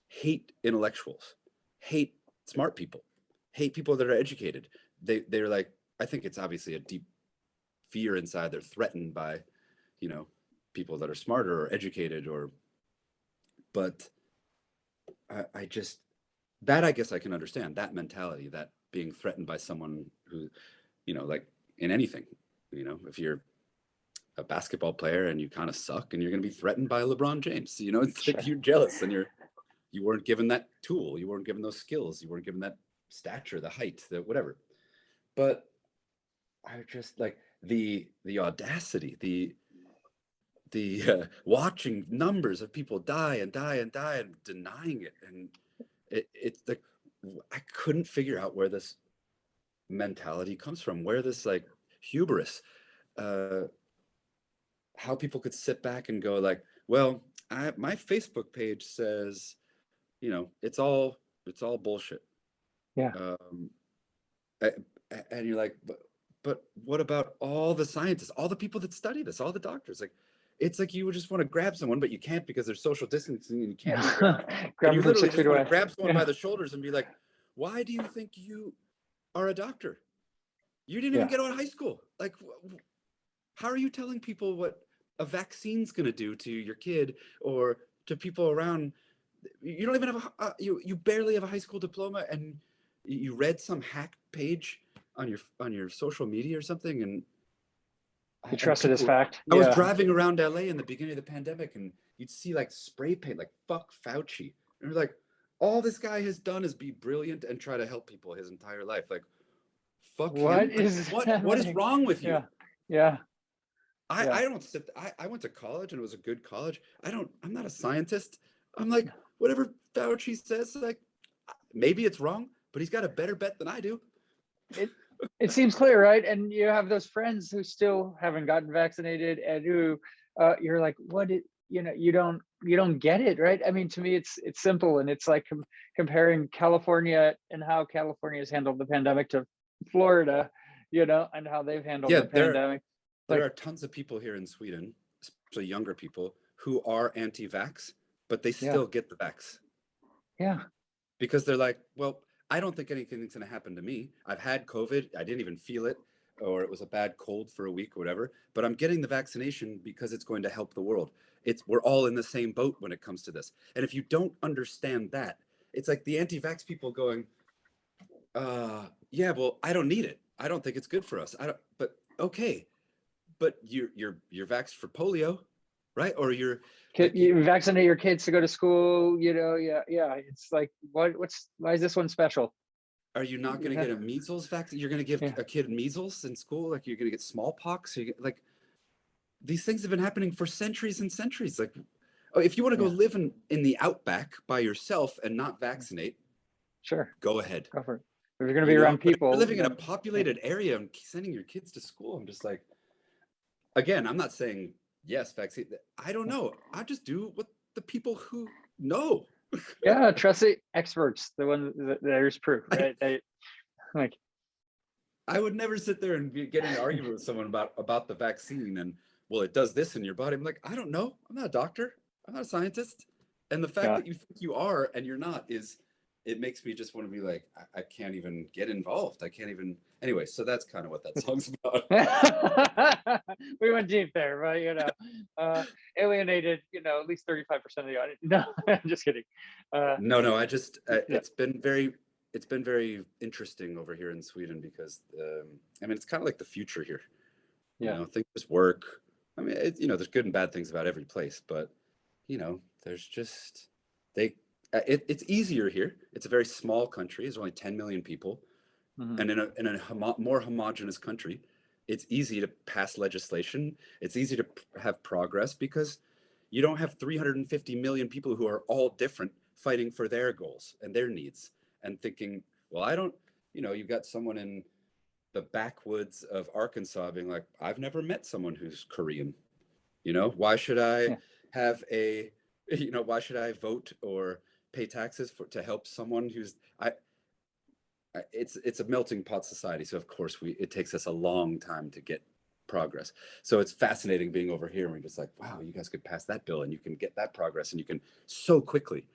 hate intellectuals, hate smart people, hate people that are educated. They're like, I think it's obviously a deep fear inside. They're threatened by, you know, people that are smarter or educated but I just, that I guess I can understand that mentality, that being threatened by someone who, you know, like in anything, you know, if you're a basketball player and you kind of suck and you're going to be threatened by LeBron James, you know, it's like you're jealous and you weren't given that tool, you weren't given those skills, you weren't given that stature, the height, the whatever. But I just like the audacity, the watching numbers of people die and denying it, and it's like I couldn't figure out where this mentality comes from, where this like hubris, how people could sit back and go like, well, my Facebook page says, you know, it's all bullshit. Yeah. And you're like, but what about all the scientists, all the people that study this, all the doctors? Like, it's like you would just want to grab someone, but you can't because there's social distancing and you can't. Grab you them from literally 6 just feet want away. to grab someone by the shoulders and be like, why do you think you are a doctor? You didn't even get out of high school. Like, how are you telling people what a vaccine's going to do to your kid or to people around? You don't even have you barely have a high school diploma, and you read some hack page on your social media or something, and You trust it as fact. I was driving around LA in the beginning of the pandemic, and you'd see like spray paint, like "fuck Fauci," and you're like, all this guy has done is be brilliant and try to help people his entire life. Like, fuck what him. is What is wrong with you? Yeah. I don't sit. I went to college and it was a good college. I'm not a scientist. I'm like, whatever Fauci says, like, maybe it's wrong, but he's got a better bet than I do. It seems clear, right? And you have those friends who still haven't gotten vaccinated, and who you're like, you don't get it, right? I mean, to me, it's simple, and it's like comparing California and how California has handled the pandemic to Florida, you know, and how they've handled the pandemic. There are tons of people here in Sweden, especially younger people, who are anti-vax, but they still get the vax. Yeah. Because they're like, well, I don't think anything's going to happen to me. I've had COVID. I didn't even feel it, or it was a bad cold for a week or whatever, but I'm getting the vaccination because it's going to help the world. We're all in the same boat when it comes to this. And if you don't understand that, it's like the anti-vax people going, yeah, well, I don't need it. I don't think it's good for us. But okay. But you're vaxxed for polio, right? Or you vaccinate your kids to go to school, you know? Yeah. It's like, why is this one special? Are you not going to get a measles vaccine? You're going to give a kid measles in school? Like, you're going to get smallpox? Like, these things have been happening for centuries and centuries. Like, if you want to go live in the outback by yourself and not vaccinate, sure, go ahead. Go for it. If you're going to be around people, if you're living in a populated area and sending your kids to school, I'm just like, again, I'm not saying yes, vaccine. I don't know. I just do what the people who know. Yeah, trust the experts, the ones that there's proof, right? I would never sit there and get in an argument with someone about the vaccine and, well, it does this in your body. I'm like, I don't know. I'm not a doctor. I'm not a scientist. And the fact that you think you are and you're not it makes me just want to be like, I can't even get involved. I can't even. Anyway, so that's kind of what that song's about. We went deep there, right? You know, alienated, you know, at least 35% of the audience. No, I'm just kidding. No, I just, it's been very interesting over here in Sweden because, I mean, it's kind of like the future here. You know, things just work. I mean, there's good and bad things about every place, but, you know, there's just, it's easier here. It's a very small country. There's only 10 million people. Mm-hmm. And in a more homogenous country, it's easy to pass legislation. It's easy to have progress because you don't have 350 million people who are all different fighting for their goals and their needs and thinking, well, I don't, you've got someone in the backwoods of Arkansas being like, I've never met someone who's Korean. You know, why should I have a, you know, why should I vote or pay taxes to help someone who's, it's a melting pot society. So of course it takes us a long time to get progress. So it's fascinating being over here and we're just like, wow, you guys could pass that bill and you can get that progress and you can so quickly.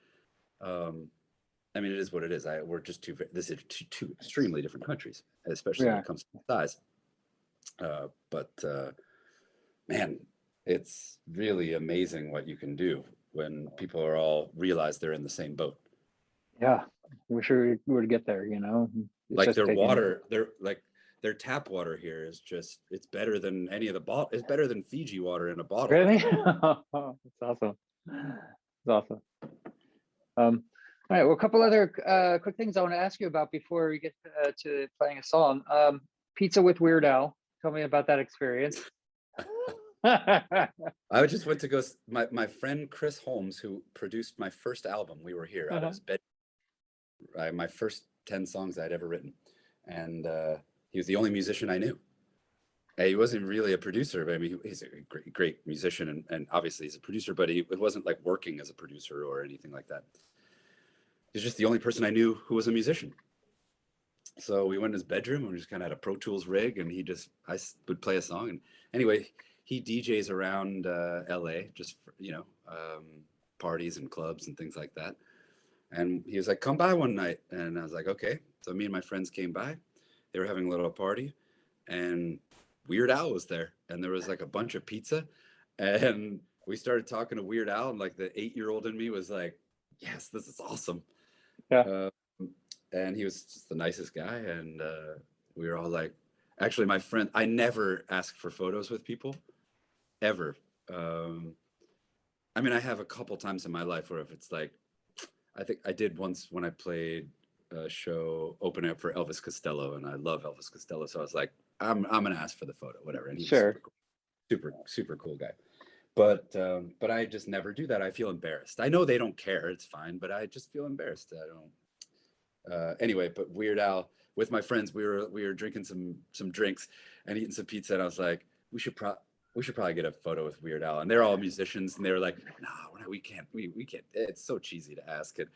I mean, it is what it is. We're just two extremely different countries, especially when it comes to size. But man, it's really amazing what you can do when people are all realize they're in the same boat. Yeah, wish we would get there. You know, like their water, their tap water here is just, it's better than any of the bottle. It's better than Fiji water in a bottle. Really? That's awesome. That's awesome. All right, well, a couple other quick things I want to ask you about before we get to playing a song. Pizza with Weird Al. Tell me about that experience. I just went to go, my friend Chris Holmes, who produced my first album, we were here out of his bed. My first 10 songs I'd ever written. And he was the only musician I knew. He wasn't really a producer, but I mean, he's a great musician, and obviously he's a producer, but it wasn't like working as a producer or anything like that. He's just the only person I knew who was a musician. So we went in his bedroom and we just kind of had a Pro Tools rig, and I would play a song. And anyway, he DJs around LA, just for, you know, parties and clubs and things like that. And he was like, come by one night. And I was like, okay. So me and my friends came by. They were having a little party, and Weird Al was there, and there was like a bunch of pizza, and we started talking to Weird Al, and like the 8-year-old in me was like, yes, this is awesome. Yeah. And he was just the nicest guy, and we were all like, actually my friend, I never ask for photos with people ever. I mean, I have a couple times in my life where if it's like, I think I did once when I played a show opening up for Elvis Costello, and I love Elvis Costello, so I was like, I'm gonna ask for the photo, whatever. And he's super cool guy. But I just never do that. I feel embarrassed. I know they don't care, it's fine, but I just feel embarrassed. I don't. Anyway, but Weird Al, with my friends, we were drinking some drinks and eating some pizza, and I was like, we should probably get a photo with Weird Al. And they're all musicians, and they were like, no, we can't. It's so cheesy to ask it.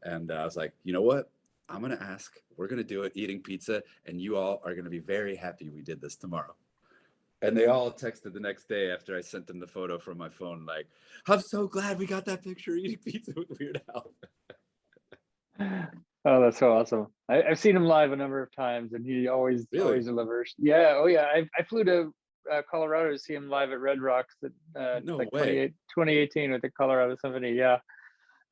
And I was like, you know what? I'm going to ask. We're going to do it, eating pizza, and you all are going to be very happy we did this tomorrow. And they all texted the next day after I sent them the photo from my phone, like, I'm so glad we got that picture eating pizza with Weird Al. Oh, that's so awesome. I've seen him live a number of times, and he always delivers. Yeah. Oh, yeah. I flew to Colorado to see him live at Red Rocks at No like way. 2018 with the Colorado Symphony. Yeah.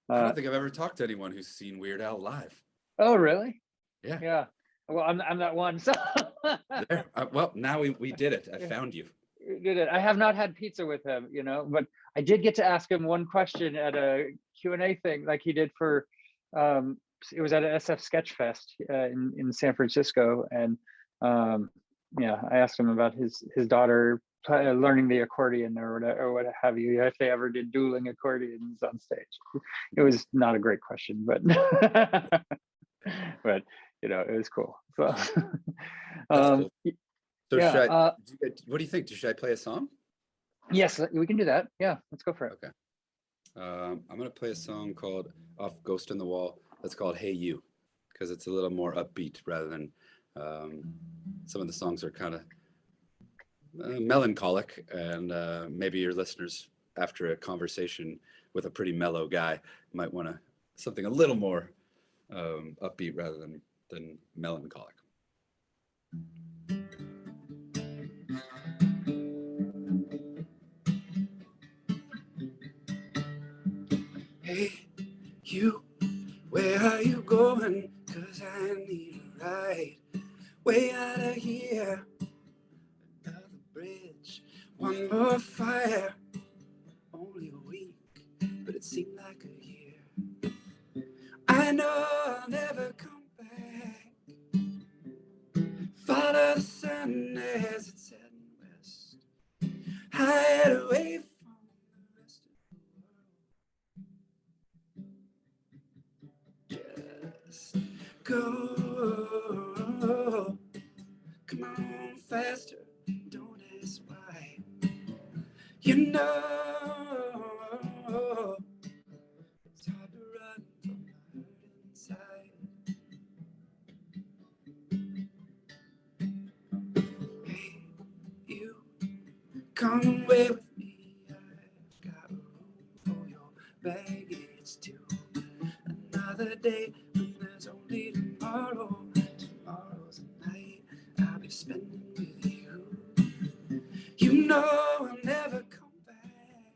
I don't think I've ever talked to anyone who's seen Weird Al live. Oh, really? Yeah. Yeah. Well, I'm that one. So there. Well, now we did it. I found you. Did it. I have not had pizza with him, you know, but I did get to ask him one question at a Q&A thing, like he did for it was at an SF Sketch Fest in San Francisco, and yeah, I asked him about his daughter learning the accordion or what have you, if they ever did dueling accordions on stage. It was not a great question, but but you know, it was cool. So that's cool. So yeah, what do you think? Should I play a song? Yes, we can do that. Yeah, let's go for it. Okay. I'm gonna play a song called off Ghost in the Wall. That's called Hey You, because it's a little more upbeat rather than some of the songs are kind of melancholic, and maybe your listeners, after a conversation with a pretty mellow guy, might want something a little more upbeat rather than melancholic. Hey, you, where are you going? 'Cause I need a ride way out of here. Another bridge, one more fire. Only a week, but it seemed like a year. I know I'll never come back. Follow the sun as it's heading west. Hide away from the rest of the world. Just go. Come Come on faster, don't ask why. You know it's hard to run from the hurt inside. Hey, you, come away with me. I've got room for your baggage too. Another day when there's only tomorrow. Tomorrow's a night I'll be spending with you. You know I'll never come back.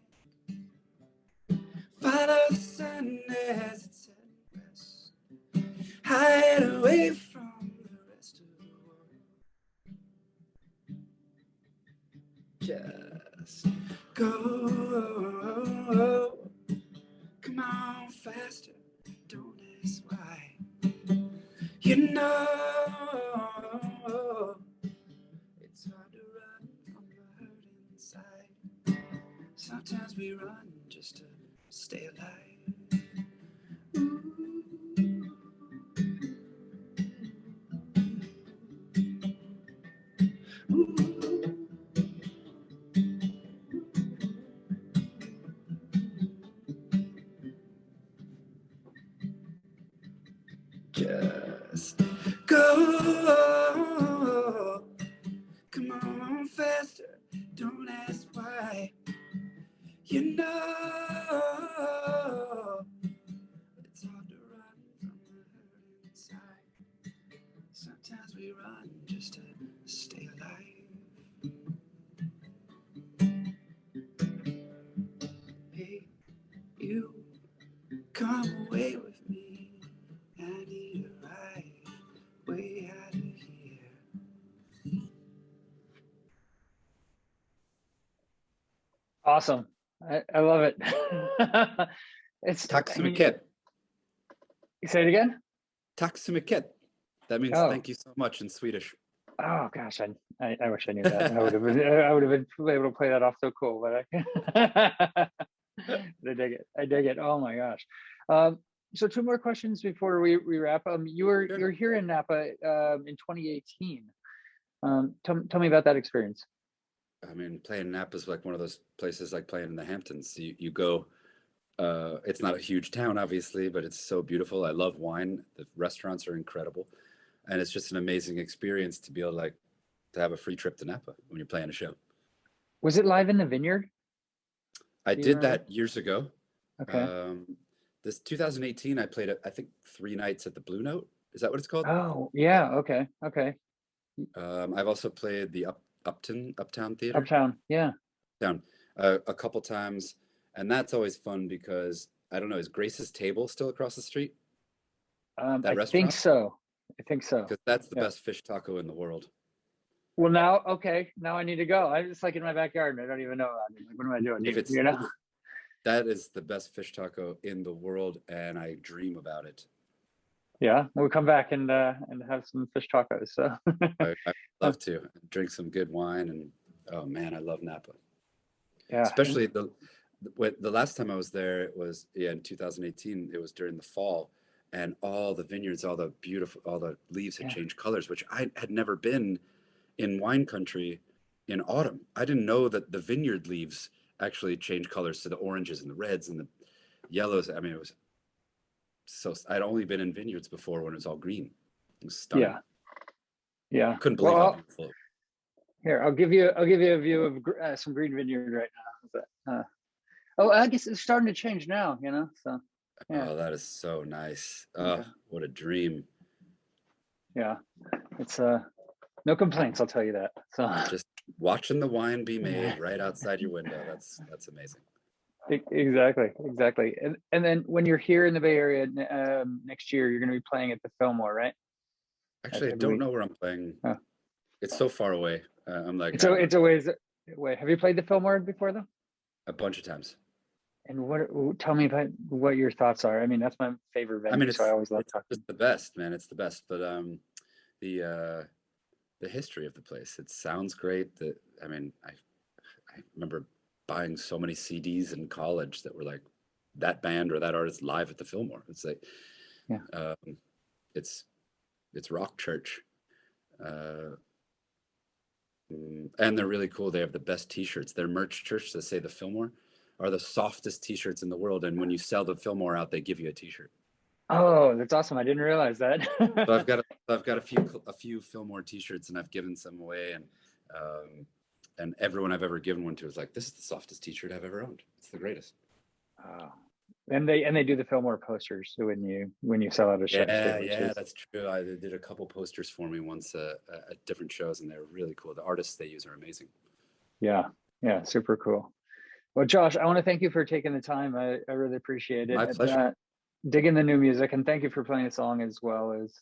Follow the sun as it sets west. Hide away from the rest of the world. Just go. Come on faster, don't ask why. You know it's hard to run from the hurt inside. Sometimes we run just to stay alive. Ooh. Ooh. Just go. Come on faster, don't ask why. You know it's hard to run from the hurt inside. Sometimes we run just to stay alive. Hey, you, come away with me. I need a ride way out of here. Awesome. I love it. It's Tack så mycket. Say it again. Tack så mycket. That means thank you so much in Swedish. Oh gosh, I wish I knew that. I would have been able to play that off so cool, but I dig it. I dig it. Oh my gosh. So two more questions before we wrap. You're here in Napa in 2018. Tell me about that experience. I mean, playing Napa is like one of those places like playing in the Hamptons. You go, it's not a huge town, obviously, but it's so beautiful. I love wine. The restaurants are incredible. And it's just an amazing experience to be able to have a free trip to Napa when you're playing a show. Was it live in the Vineyard? I did that years ago. Okay. This 2018, I played, I think, 3 nights at the Blue Note. Is that what it's called? Oh, yeah. Okay. I've also played the Uptown Theater. Uptown, yeah. Down a couple times, and that's always fun because I don't know, is Grace's Table still across the street? I think so. Because that's the best fish taco in the world. Well, now I need to go. I'm just like in my backyard and I don't even know. What am I doing? You know? That is the best fish taco in the world, and I dream about it. Yeah, we'll come back and have some fish tacos. So I'd love to drink some good wine, and oh man, I love Napa. Yeah, especially the last time I was there, it was in 2018. It was during the fall, and all the vineyards, all the leaves had changed colors, which I had never been in wine country in autumn. I didn't know that the vineyard leaves actually change colors to the oranges and the reds and the yellows. I mean, it was so, I'd only been in vineyards before when it was all green. It was stunning. Yeah. Couldn't believe how beautiful. Here, I'll give you a view of some green vineyard right now. I guess it's starting to change now, you know. So yeah. Oh, that is so nice. Oh, what a dream. Yeah, it's no complaints, I'll tell you that. So just watching the wine be made right outside your window. That's amazing. Exactly. And then when you're here in the Bay Area next year, you're going to be playing at the Fillmore, right? Actually, I don't know where I'm playing. Oh. It's so far away. I'm like, it's a ways away. Have you played the Fillmore before, though? A bunch of times. And tell me about what your thoughts are. I mean, that's my favorite venue. I mean, so I always love talking. It's the best, man. It's the best. But the history of the place, it sounds great. I remember buying so many CDs in college that were like that band or that artist live at the Fillmore. It's like, it's rock church. And they're really cool. They have the best T-shirts. Their merch shirts that say the Fillmore are the softest T-shirts in the world. And when you sell the Fillmore out, they give you a T-shirt. Oh, that's awesome! I didn't realize that. So I've got a few Fillmore T-shirts, and I've given some away, and everyone I've ever given one to is like, this is the softest T-shirt I've ever owned. It's the greatest. Oh. And they do the Fillmore posters when you sell out a show. Yeah, that's true. They did a couple posters for me once at different shows, and they're really cool. The artists they use are amazing. Yeah, super cool. Well, Josh, I want to thank you for taking the time. I really appreciate it. My pleasure. Digging the new music, and thank you for playing a song as well as,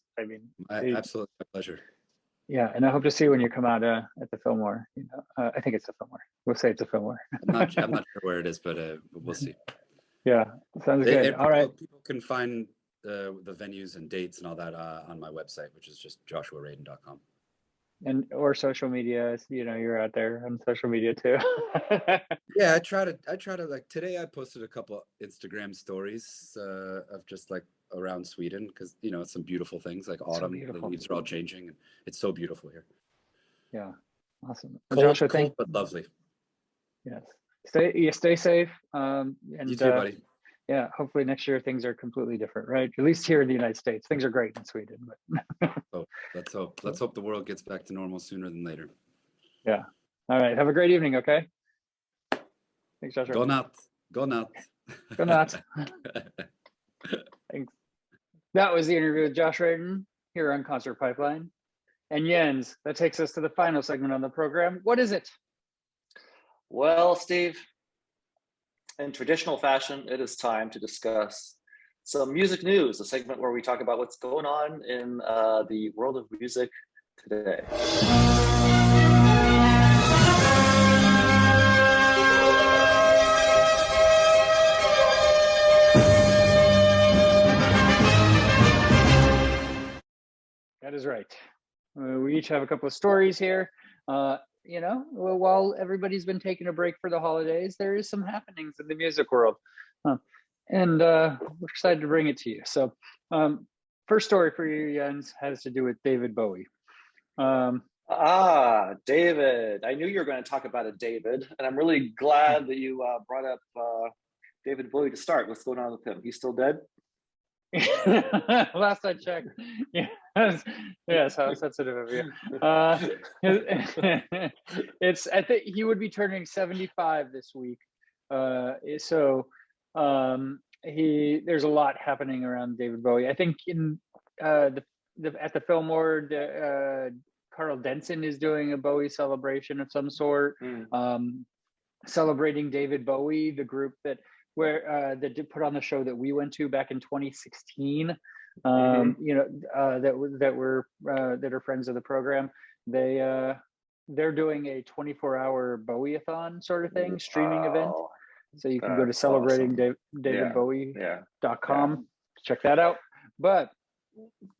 Absolutely, my pleasure. Yeah, and I hope to see you when you come out at the Fillmore. I think it's the Fillmore. We'll say it's a Fillmore. I'm not sure where it is, but we'll see. Yeah, sounds good. All right. People can find the venues and dates and all that on my website, which is just joshuaradin.com. Or social media. You're out there on social media too. Yeah, I try to like today I posted a couple Instagram stories of just like around Sweden because some beautiful things like autumn, the leaves are all changing, and it's so beautiful here. Yeah, awesome. Cold, Joshua, cold but lovely. Yes. Stay safe. And you too, buddy. Yeah, hopefully next year things are completely different, right? At least here in the United States, things are great in Sweden. But oh, let's hope. Let's hope the world gets back to normal sooner than later. Yeah. All right. Have a great evening. Okay. Thanks, Joshua. Go nuts. Go nuts. Thanks. That was the interview with Josh Radin here on Concert Pipeline. And Jens, that takes us to the final segment on the program. What is it? Well, Steve, in traditional fashion, it is time to discuss some music news, a segment where we talk about what's going on in the world of music today. That is right. We each have a couple of stories here. While everybody's been taking a break for the holidays, there is some happenings in the music world. And we're excited to bring it to you. So first story for you, Jens, has to do with David Bowie. David. I knew you were going to talk about a David, and I'm really glad that you brought up David Bowie to start. What's going on with him? He's still dead? Last I checked. Yes, how sensitive of you. I think he would be turning 75 this week. So there's a lot happening around David Bowie. I think in at the Fillmore, Carl Denson is doing a Bowie celebration of some sort, celebrating David Bowie, the group that did put on the show that we went to back in 2016. That are friends of the program. They're doing a 24-hour Bowie-a-thon sort of thing, streaming event. So you can go to celebratingdavidbowie.com, check that out. But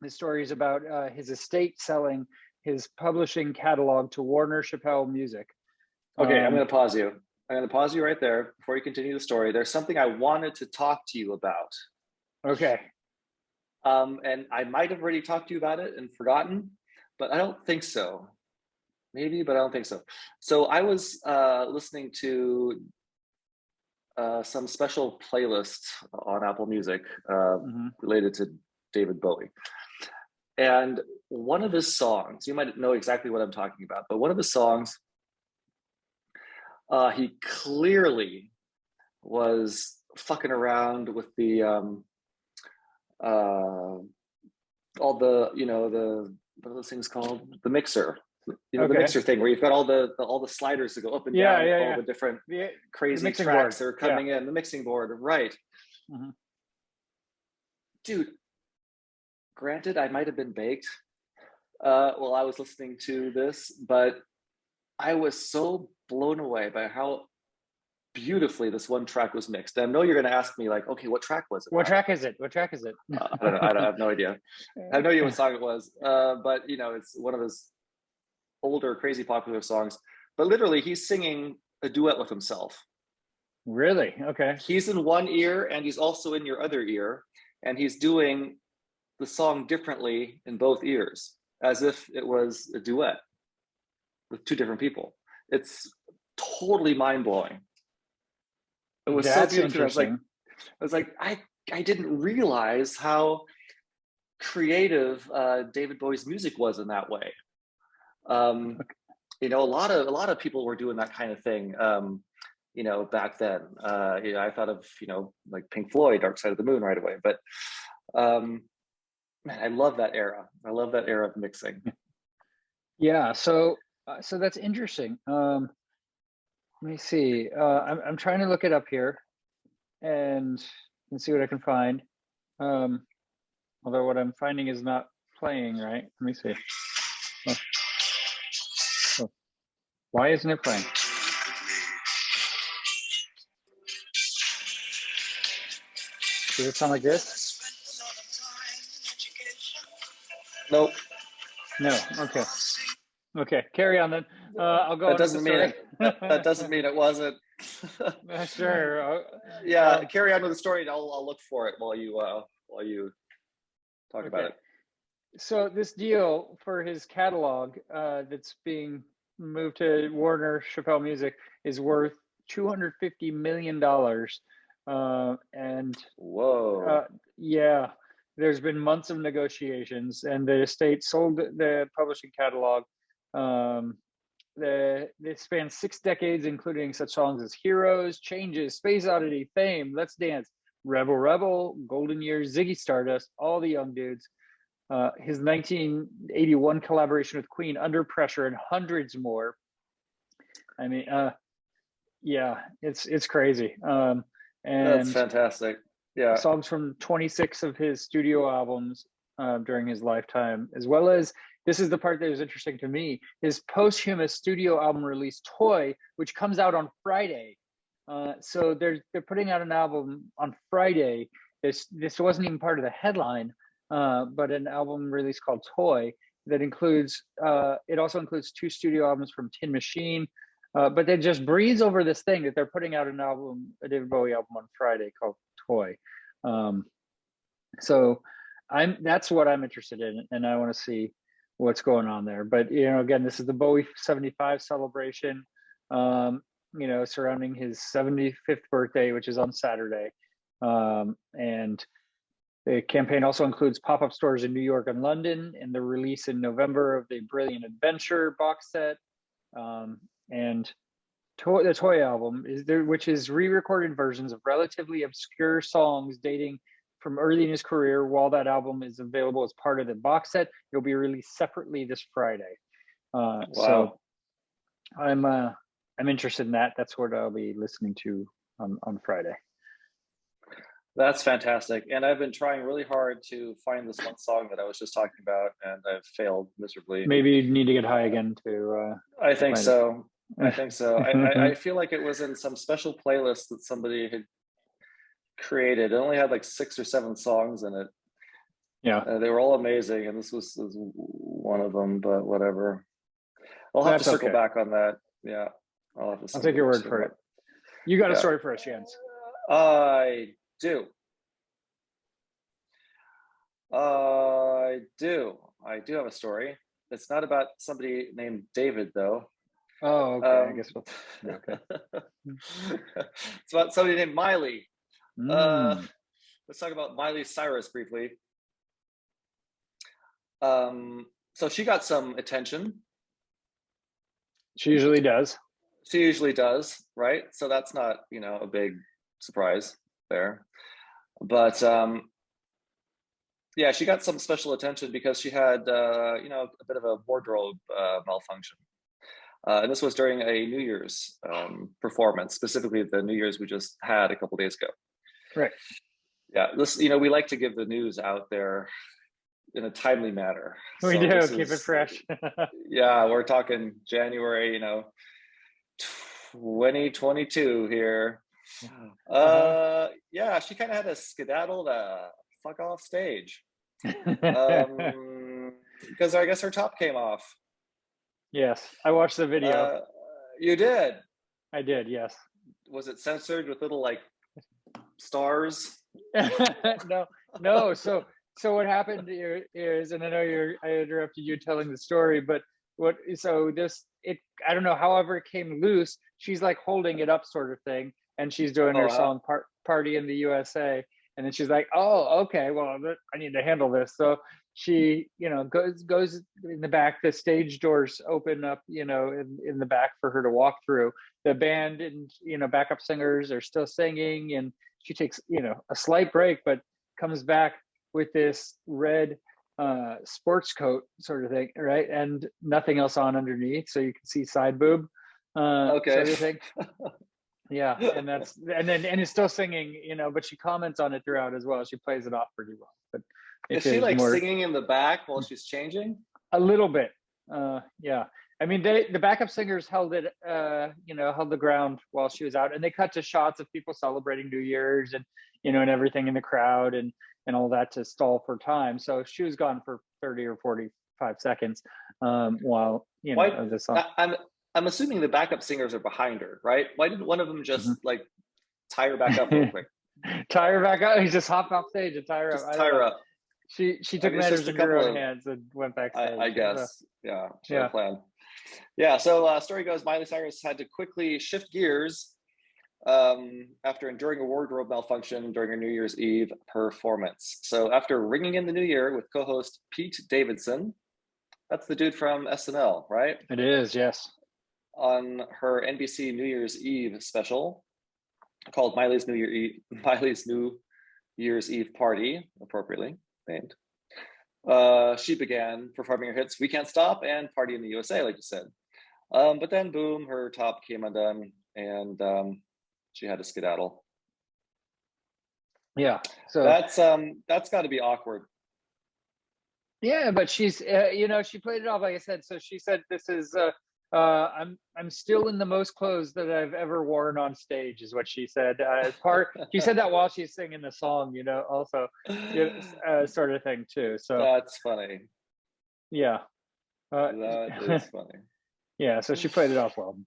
the story is about his estate selling his publishing catalog to Warner Chappell Music. Okay, I'm going to pause you. Right there before you continue the story. There's something I wanted to talk to you about. Okay. And I might have already talked to you about it and forgotten, but I don't think so. Maybe, but I don't think so. So I was listening to some special playlist on Apple Music related to David Bowie. And one of his songs, you might know exactly what I'm talking about, but one of his songs, he clearly was fucking around with the all the what are those things called, the mixer, the mixer thing where you've got all the sliders that go up and down, all the different crazy tracks that are coming in, the mixing board, right? Dude, granted, I might have been baked while I was listening to this, but I was so blown away by how beautifully this one track was mixed. And I know you're going to ask me, like, okay, what track was it? What track is it? I have no idea. I have no idea what song it was, but it's one of his older, crazy popular songs. But literally, he's singing a duet with himself. Really? Okay. He's in one ear, and he's also in your other ear, and he's doing the song differently in both ears, as if it was a duet. with two different people. It's totally mind blowing. It was That's so beautiful. interesting. I didn't realize how creative David Bowie's music was in that way. You know, a lot of people were doing that kind of thing. You know, back then, you know, I thought of, you know, like Pink Floyd, Dark Side of the Moon right away. But man, I love that era. I love that era of mixing. Yeah, so that's interesting. Let me see. I'm trying to look it up here and see what I can find. Although what I'm finding is not playing, right? Let me see. Oh. Oh. Why isn't it playing? Does it sound like this? Nope. No. Okay. Okay. Carry on then. I'll go. That doesn't mean that doesn't mean it wasn't. Sure. Yeah. Carry on with the story, and I'll look for it while you talk about it. So this deal for his catalog that's being moved to Warner Chappelle Music is worth $250 million. And whoa, yeah, there's been months of negotiations, and the estate sold the publishing catalog. It spans 6 decades, including such songs as Heroes, Changes, Space Oddity, Fame, Let's Dance, Rebel Rebel, Golden Years, Ziggy Stardust, All the Young Dudes. His 1981 collaboration with Queen, Under Pressure, and hundreds more. I mean, yeah, it's crazy. And that's fantastic. Yeah, songs from 26 of his studio albums during his lifetime, as well as, this is the part that was interesting to me, his posthumous studio album release, Toy, which comes out on Friday. So they're putting out an album on Friday. This wasn't even part of the headline, but an album release called Toy that includes, it also includes 2 studio albums from Tin Machine, but they just breeze over this thing that they're putting out a David Bowie album on Friday called Toy. So that's what I'm interested in, and I want to see what's going on there. But, you know, again, this is the Bowie 75 celebration, you know, surrounding his 75th birthday, which is on Saturday. And the campaign also includes pop-up stores in New York and London, and the release in November of the Brilliant Adventure box set. And the Toy album is there, which is re-recorded versions of relatively obscure songs dating from early in his career. While that album is available as part of the box set, it'll be released separately this Friday. wow. So I'm interested in that. That's what I'll be listening to on Friday. That's fantastic. And I've been trying really hard to find this one song that I was just talking about, and I've failed miserably. Maybe you need to get high again to I think so. I think so. I feel like it was in some special playlist that somebody had created. It only had like 6 or 7 songs in it. Yeah. They were all amazing, and this was one of them, but whatever. I'll have to circle back on that. Yeah. I'll take your word for it. You got a story for us, Jens. I do. I do have a story. It's not about somebody named David, though. Oh, okay. I guess okay. It's about somebody named Miley. Let's talk about Miley Cyrus briefly. So she got some attention. She usually does. She usually does, right? So that's not, you know, a big surprise there. But yeah, she got some special attention because she had, you know, a bit of a wardrobe malfunction. And this was during a New Year's performance, specifically the New Year's we just had a couple days ago. Right. Yeah, this, you know, we like to give the news out there in a timely manner. We do, keep it fresh. Yeah, we're talking January, you know, 2022 here. Yeah, she kind of had to skedaddle to fuck off stage because I guess her top came off. Yes, I watched the video. You did? I did, yes. Was it censored with little like stars? No. So what happened here is, and I know I interrupted you telling the story, but what, so this, it, I don't know, however it came loose, she's like holding it up sort of thing, and she's doing her song Party in the USA. And then she's like, oh, okay, well, I need to handle this. So she, you know, goes in the back, the stage doors open up, you know, in the back for her to walk through. The band and, you know, backup singers are still singing, and she takes, you know, a slight break, but comes back with this red sports coat sort of thing, right? And nothing else on underneath, so you can see side boob sort of thing. Yeah, and it's still singing, you know, but she comments on it throughout as well. She plays it off pretty well. But is she like singing in the back while she's changing? A little bit. Yeah. I mean, the backup singers held it, you know, held the ground while she was out, and they cut to shots of people celebrating New Year's and, you know, and everything in the crowd and all that to stall for time. So she was gone for 30 or 45 seconds while, you know, the song. I'm assuming the backup singers are behind her, right? Why didn't one of them just like tie her back up real quick? Tie her back up? He just hopped off stage and tie her up. Tie her up. She took matters in her own hands and went backstage. I guess. Yeah. She had a plan. Yeah. So story goes, Miley Cyrus had to quickly shift gears after enduring a wardrobe malfunction during her New Year's Eve performance. So after ringing in the new year with co-host Pete Davidson, that's the dude from SNL, right? It is, yes. On her NBC New Year's Eve special called Miley's New Year's Eve Party, appropriately named. She began performing her hits "We Can't Stop" and "Party in the USA," like you said. But then, boom, her top came undone, and she had to skedaddle. Yeah, so that's got to be awkward. Yeah, but she's, you know, she played it off, like I said. So she said, "This is, I'm still in the most clothes that I've ever worn on stage," is what she said. She said that while she's singing the song, you know, also, sort of thing too. So that's funny. Yeah, that is funny. Yeah, so she played it off well.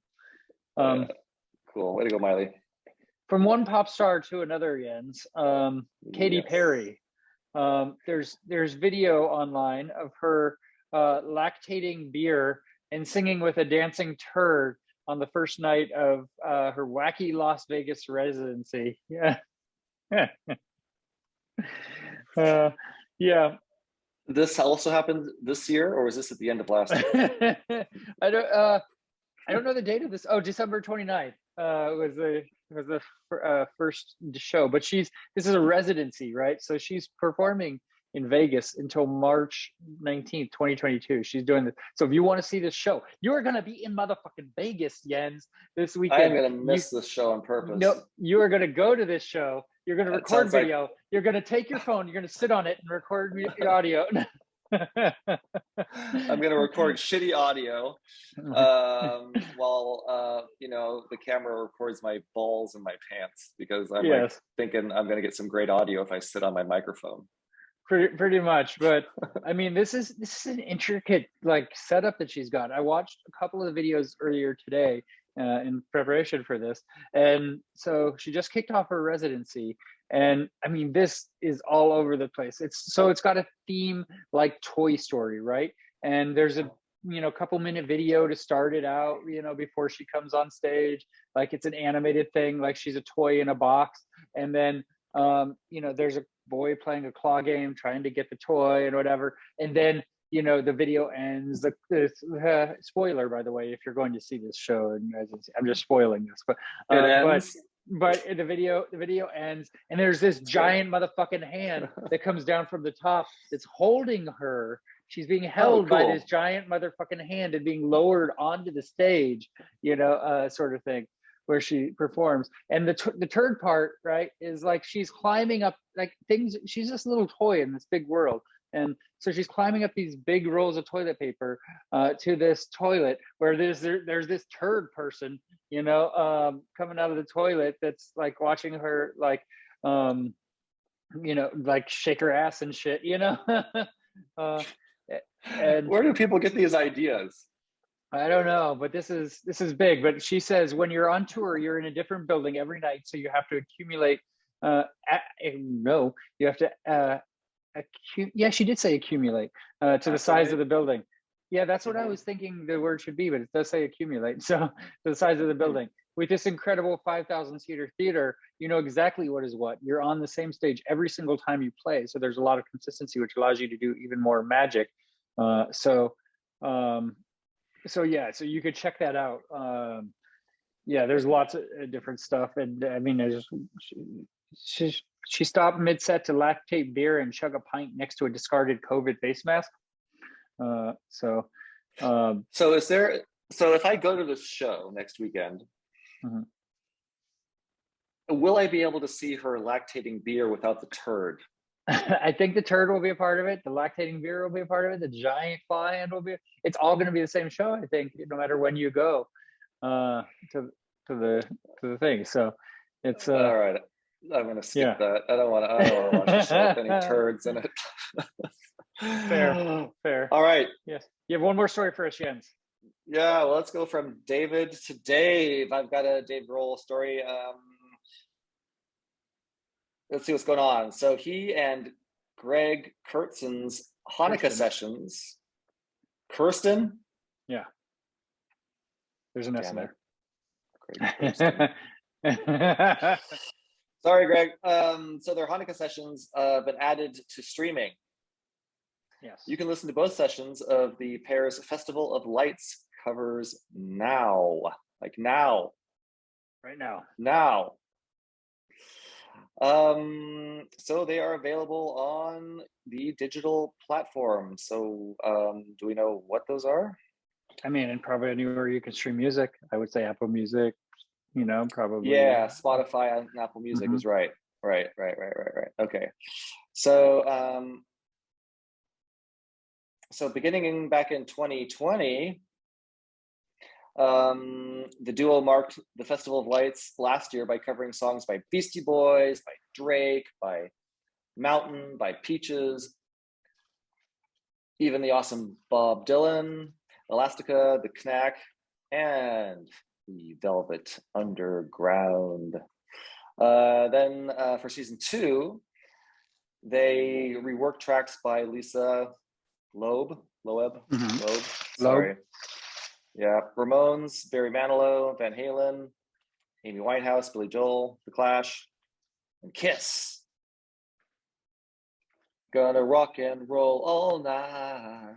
Cool, way to go, Miley. From one pop star to another, Jens. Katy Perry. There's video online of her lactating beer and singing with a dancing turd on the first night of her wacky Las Vegas residency. Yeah. Yeah. This also happened this year, or was this at the end of last year? I don't know the date of this. Oh, December 29th was the first show. But this is a residency, right? So she's performing in Vegas until March 19th, 2022. She's doing this. So if you want to see this show, you're going to be in motherfucking Vegas, Jens, this weekend. I'm going to miss this show on purpose. No, you are going to go to this show. You're going to record video. You're going to take your phone. You're going to sit on it and record audio. I'm going to record shitty audio while, you know, the camera records my balls and my pants, because I'm like thinking I'm going to get some great audio if I sit on my microphone. Pretty much. But I mean, this is an intricate like setup that she's got. I watched a couple of the videos earlier today in preparation for this, and so she just kicked off her residency, and I mean, this is all over the place. It's got a theme like Toy Story, right? And there's a couple minute video to start it out, before she comes on stage, like it's an animated thing, like she's a toy in a box, and then there's a boy playing a claw game trying to get the toy and whatever, and then the video ends. The spoiler, by the way, if you're going to see this show, and I'm just spoiling this, but the video ends, and there's this giant motherfucking hand that comes down from the top that's holding her. She's being held by this giant motherfucking hand and being lowered onto the stage, sort of thing, where she performs. And the turd part, right, is like she's climbing up like things. She's this little toy in this big world. And so she's climbing up these big rolls of toilet paper to this toilet where there's this turd person, coming out of the toilet that's like watching her, like, like shake her ass and shit, and where do people get these ideas? I don't know, but this is big. But she says when you're on tour, you're in a different building every night, so you have to accumulate. You have to. Yeah, she did say accumulate to the size of the building. Yeah, that's what I was thinking the word should be, but it does say accumulate. So the size of the building. With this incredible 5,000 seater theater, you know exactly what is what. You're on the same stage every single time you play. So there's a lot of consistency, which allows you to do even more magic. So yeah, so you could check that out. Yeah, there's lots of different stuff. And I mean, she stopped mid-set to lactate beer and chug a pint next to a discarded COVID face mask. So if I go to this show next weekend, will I be able to see her lactating beer without the turd? I think the turd will be a part of it. The lactating beer will be a part of it. The giant fly-in will be. It's all going to be the same show, I think, no matter when you go to the thing. So it's all right. I'm going to skip that. I don't want to watch the show with any turds in it. Fair. All right. Yes. You have one more story for us, Jens. Yeah. Well, let's go from David to Dave. I've got a Dave Grohl story. Let's see what's going on. So he and Greg Kurtzen's Hanukkah sessions. Kirsten? Yeah. There's an S in there. Sorry, Greg. So their Hanukkah sessions have been added to streaming. Yes. You can listen to both sessions of the pair's Festival of Lights covers now. Like now. Right now. Now. So they are available on the digital platform. So do we know what those are? I mean, and probably anywhere you can stream music. I would say Apple Music, probably. Yeah, Spotify and Apple Music is right. Right. Okay. So so beginning back in 2020, the duo marked the Festival of Lights last year by covering songs by Beastie Boys, by Drake, by Mountain, by Peaches, even the awesome Bob Dylan, Elastica, the Knack, and the Velvet Underground. Then for season 2, they reworked tracks by Lisa Loeb. Sorry. Yeah, Ramones, Barry Manilow, Van Halen, Amy Winehouse, Billy Joel, The Clash, and Kiss. Gonna rock and roll all night,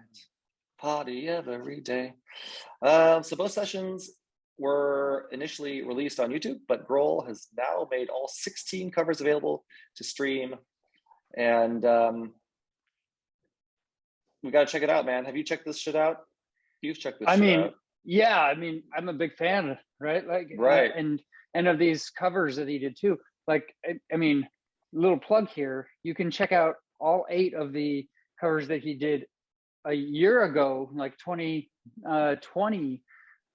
party every day. So both sessions were initially released on YouTube, but Grohl has now made all 16 covers available to stream. And we got to check it out, man. Have you checked this shit out? You've checked this shit out. Yeah, I mean, I'm a big fan, right? Like, right. And of these covers that he did too. Like, I mean, little plug here. You can check out all 8 of the covers that he did a year ago, like 2020,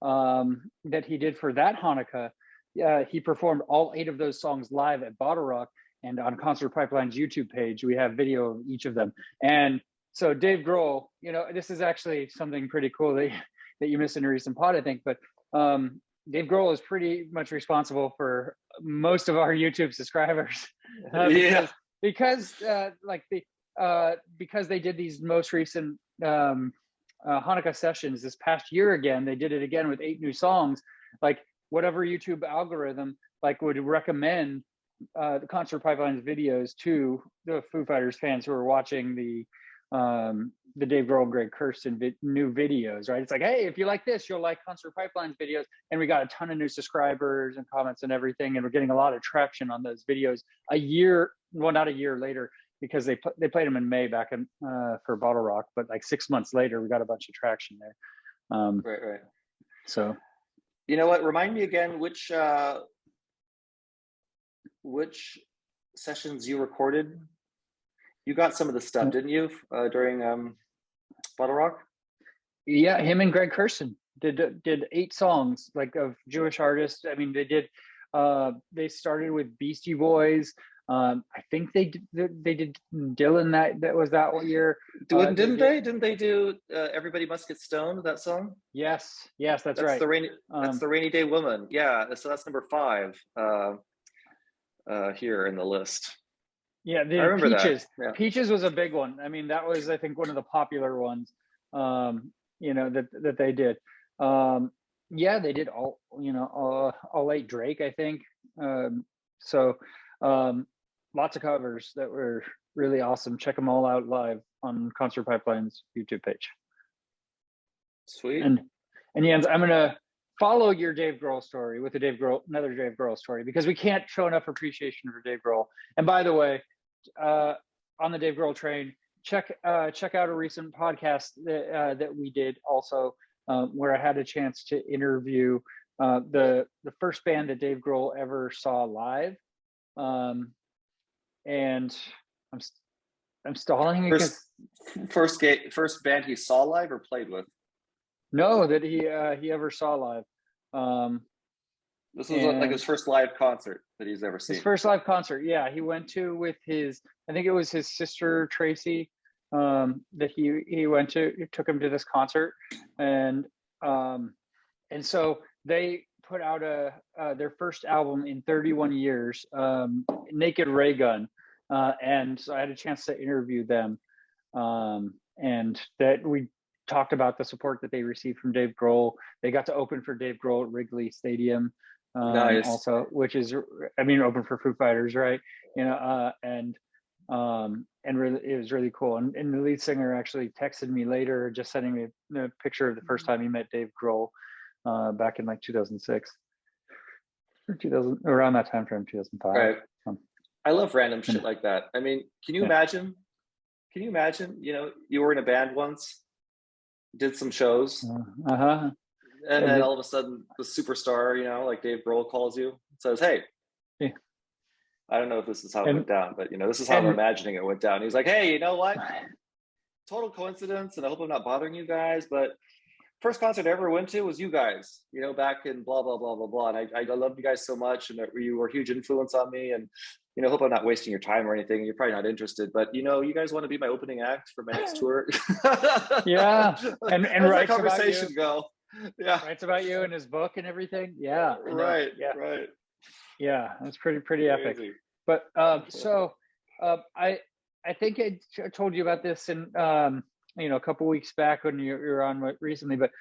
that he did for that Hanukkah. He performed all 8 of those songs live at Bottle Rock, and on Concert Pipeline's YouTube page, we have video of each of them. And so Dave Grohl, this is actually something pretty cool that you missed in a recent pod, I think, but Dave Grohl is pretty much responsible for most of our YouTube subscribers because they did these most recent Hanukkah sessions this past year again. They did it again with 8 new songs. Like, whatever YouTube algorithm would recommend the Concert Pipeline's videos to the Foo Fighters fans who are watching the Dave Grohl, Greg Kirsten new videos, right? It's like, hey, if you like this, you'll like Concert Pipeline's videos. And we got a ton of new subscribers and comments and everything. And we're getting a lot of traction on those videos not a year later, because they played them in May back in for Bottle Rock, but like 6 months later, we got a bunch of traction there. Right. So, you know what? Remind me again which sessions you recorded. You got some of the stuff, didn't you, during Bottle Rock? Yeah, him and Greg Kirsten did 8 songs, like, of Jewish artists. I mean, they started with Beastie Boys. I think they did Dylan that was that one year. Didn't they do Everybody Must Get Stoned, that song? Yes, that's right. That's the Rainy Day Woman. Yeah, so that's number 5 here in the list. Yeah, I remember Peaches. Peaches was a big one. I mean, that was, I think, one of the popular ones. that they did. Yeah, they did all late Drake, I think. So lots of covers that were really awesome. Check them all out live on Concert Pipeline's YouTube page. Sweet. And Jens, I'm gonna follow your Dave Grohl story with another Dave Grohl story, because we can't show enough appreciation for Dave Grohl. And by the way, on the Dave Grohl train, check out a recent podcast that we did also, where I had a chance to interview the first band that Dave Grohl ever saw live. And I'm stalling because first band he saw live or played with? No, that he ever saw live. This was like his first live concert that he's ever seen. His first live concert, yeah. He went to with I think it was his sister Tracy, that he went to. He took him to this concert, and so they put out their first album in 31 years, Naked Ray Gun, and so I had a chance to interview them, and that we talked about the support that they received from Dave Grohl. They got to open for Dave Grohl at Wrigley Stadium, nice. Also, which is, open for Foo Fighters, right? And really, it was really cool. And the lead singer actually texted me later, just sending me a picture of the first time he met Dave Grohl, back in like 2006 or 2000, around that time frame, 2005. Right. I love random shit like that. I mean, can you imagine? You were in a band once, did some shows, and then all of a sudden the superstar, like Dave Grohl, calls you and says, "Hey, I don't know if this is how it went down, but this is how I'm imagining it went down." He's like, "Hey, you know what? Total coincidence, and I hope I'm not bothering you guys, but first concert I ever went to was you guys, back in blah blah blah blah blah, and I love you guys so much, and you were a huge influence on me, and hope I'm not wasting your time or anything. You're probably not interested, but you guys want to be my opening act for my next tour." Yeah, and writes that conversation about you. go. Yeah, writes about you in his book and everything. Yeah, right. Yeah, right. Yeah, it's pretty epic. But I think I told you about this in a couple weeks back when you were on recently, but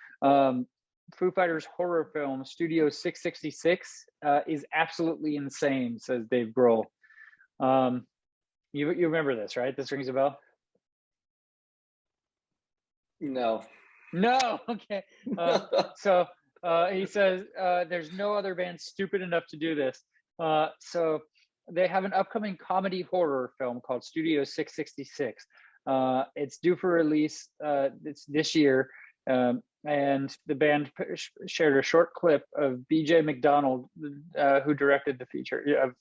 Foo Fighters horror film Studio 666 is absolutely insane, says Dave Grohl. You remember this, right? This rings a bell? No. Okay. So he says there's no other band stupid enough to do this. So they have an upcoming comedy horror film called Studio 666. It's due for release it's this year, and the band shared a short clip of BJ McDonald, who directed the feature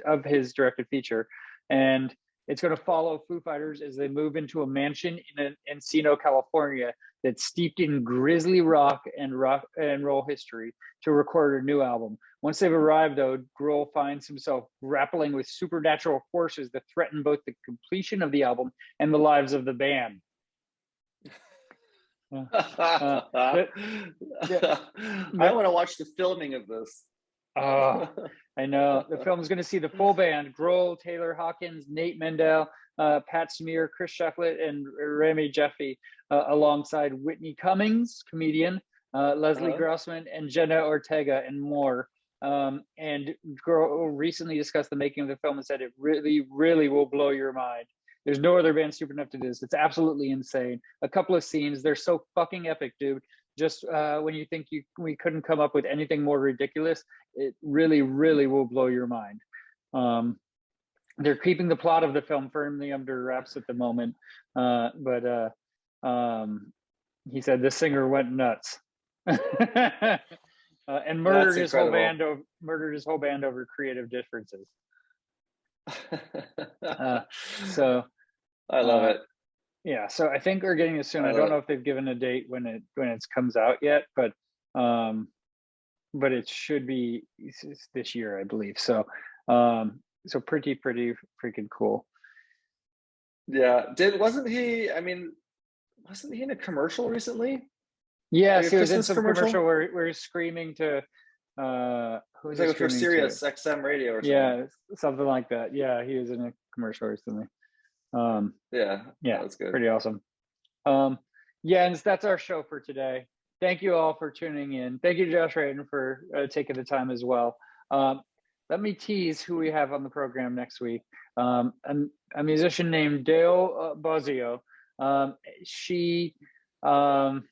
of his directed feature, and it's going to follow Foo Fighters as they move into a mansion in Encino, California, that's steeped in grisly rock and roll history to record a new album. Once they've arrived, though, Grohl finds himself grappling with supernatural forces that threaten both the completion of the album and the lives of the band. I want to watch the filming of this. I know. The film is going to see the full band: Grohl, Taylor Hawkins, Nate Mendel, Pat Smear, Chris Shacklett, and Remy Jeffy, alongside Whitney Cummings, comedian, Leslie Grossman, and Jenna Ortega, and more. And Grohl recently discussed the making of the film and said it really, really will blow your mind. There's no other band stupid enough to do this. It's absolutely insane. A couple of scenes, they're so fucking epic, dude. Just when you think we couldn't come up with anything more ridiculous, it really, really will blow your mind. They're keeping the plot of the film firmly under wraps at the moment, but he said the singer went nuts and murdered his whole band over creative differences. So I love it. Yeah, so I think we're getting it soon. I don't know if they've given a date when it comes out yet, but it should be this year, I believe. So so pretty freaking cool. Yeah, wasn't he in a commercial recently? Yes, he was in some commercial where he's screaming to who's like for Sirius XM radio or something. Yeah, something like that. Yeah, he was in a commercial recently. Yeah, that's good. Pretty awesome. Jens, that's our show for today. Thank you all for tuning in. Thank you, Josh Radin, for taking the time as well. Let me tease who we have on the program next week. A musician named Dale Bozio. She I'm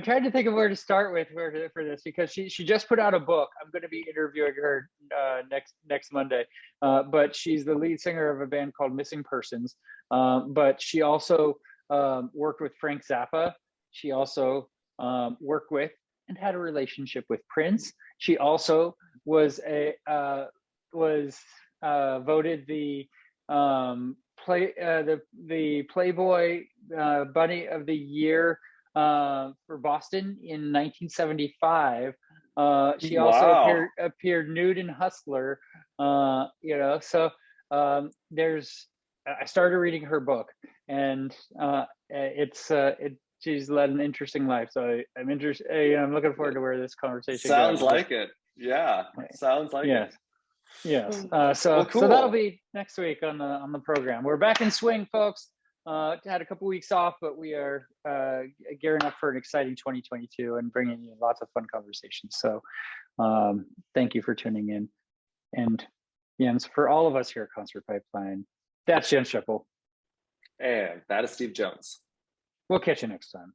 trying to think of where to start with for this, because she just put out a book. I'm going to be interviewing her next Monday, but she's the lead singer of a band called Missing Persons. But she also worked with Frank Zappa. She also worked with and had a relationship with Prince. She also was voted the Playboy Bunny of the Year for Boston in 1975. She also appeared nude in Hustler. So I started reading her book, and she's led an interesting life. So I'm interested. I'm looking forward to where this conversation sounds goes. like it. Yeah, sounds like it. Yes. Well, cool. So that'll be next week on the program. We're back in swing, folks. Had a couple weeks off, but we are gearing up for an exciting 2022 and bringing you lots of fun conversations. So thank you for tuning in. And Jens, for all of us here at Concert Pipeline, that's Jens Schippel. And that is Steve Jones. We'll catch you next time.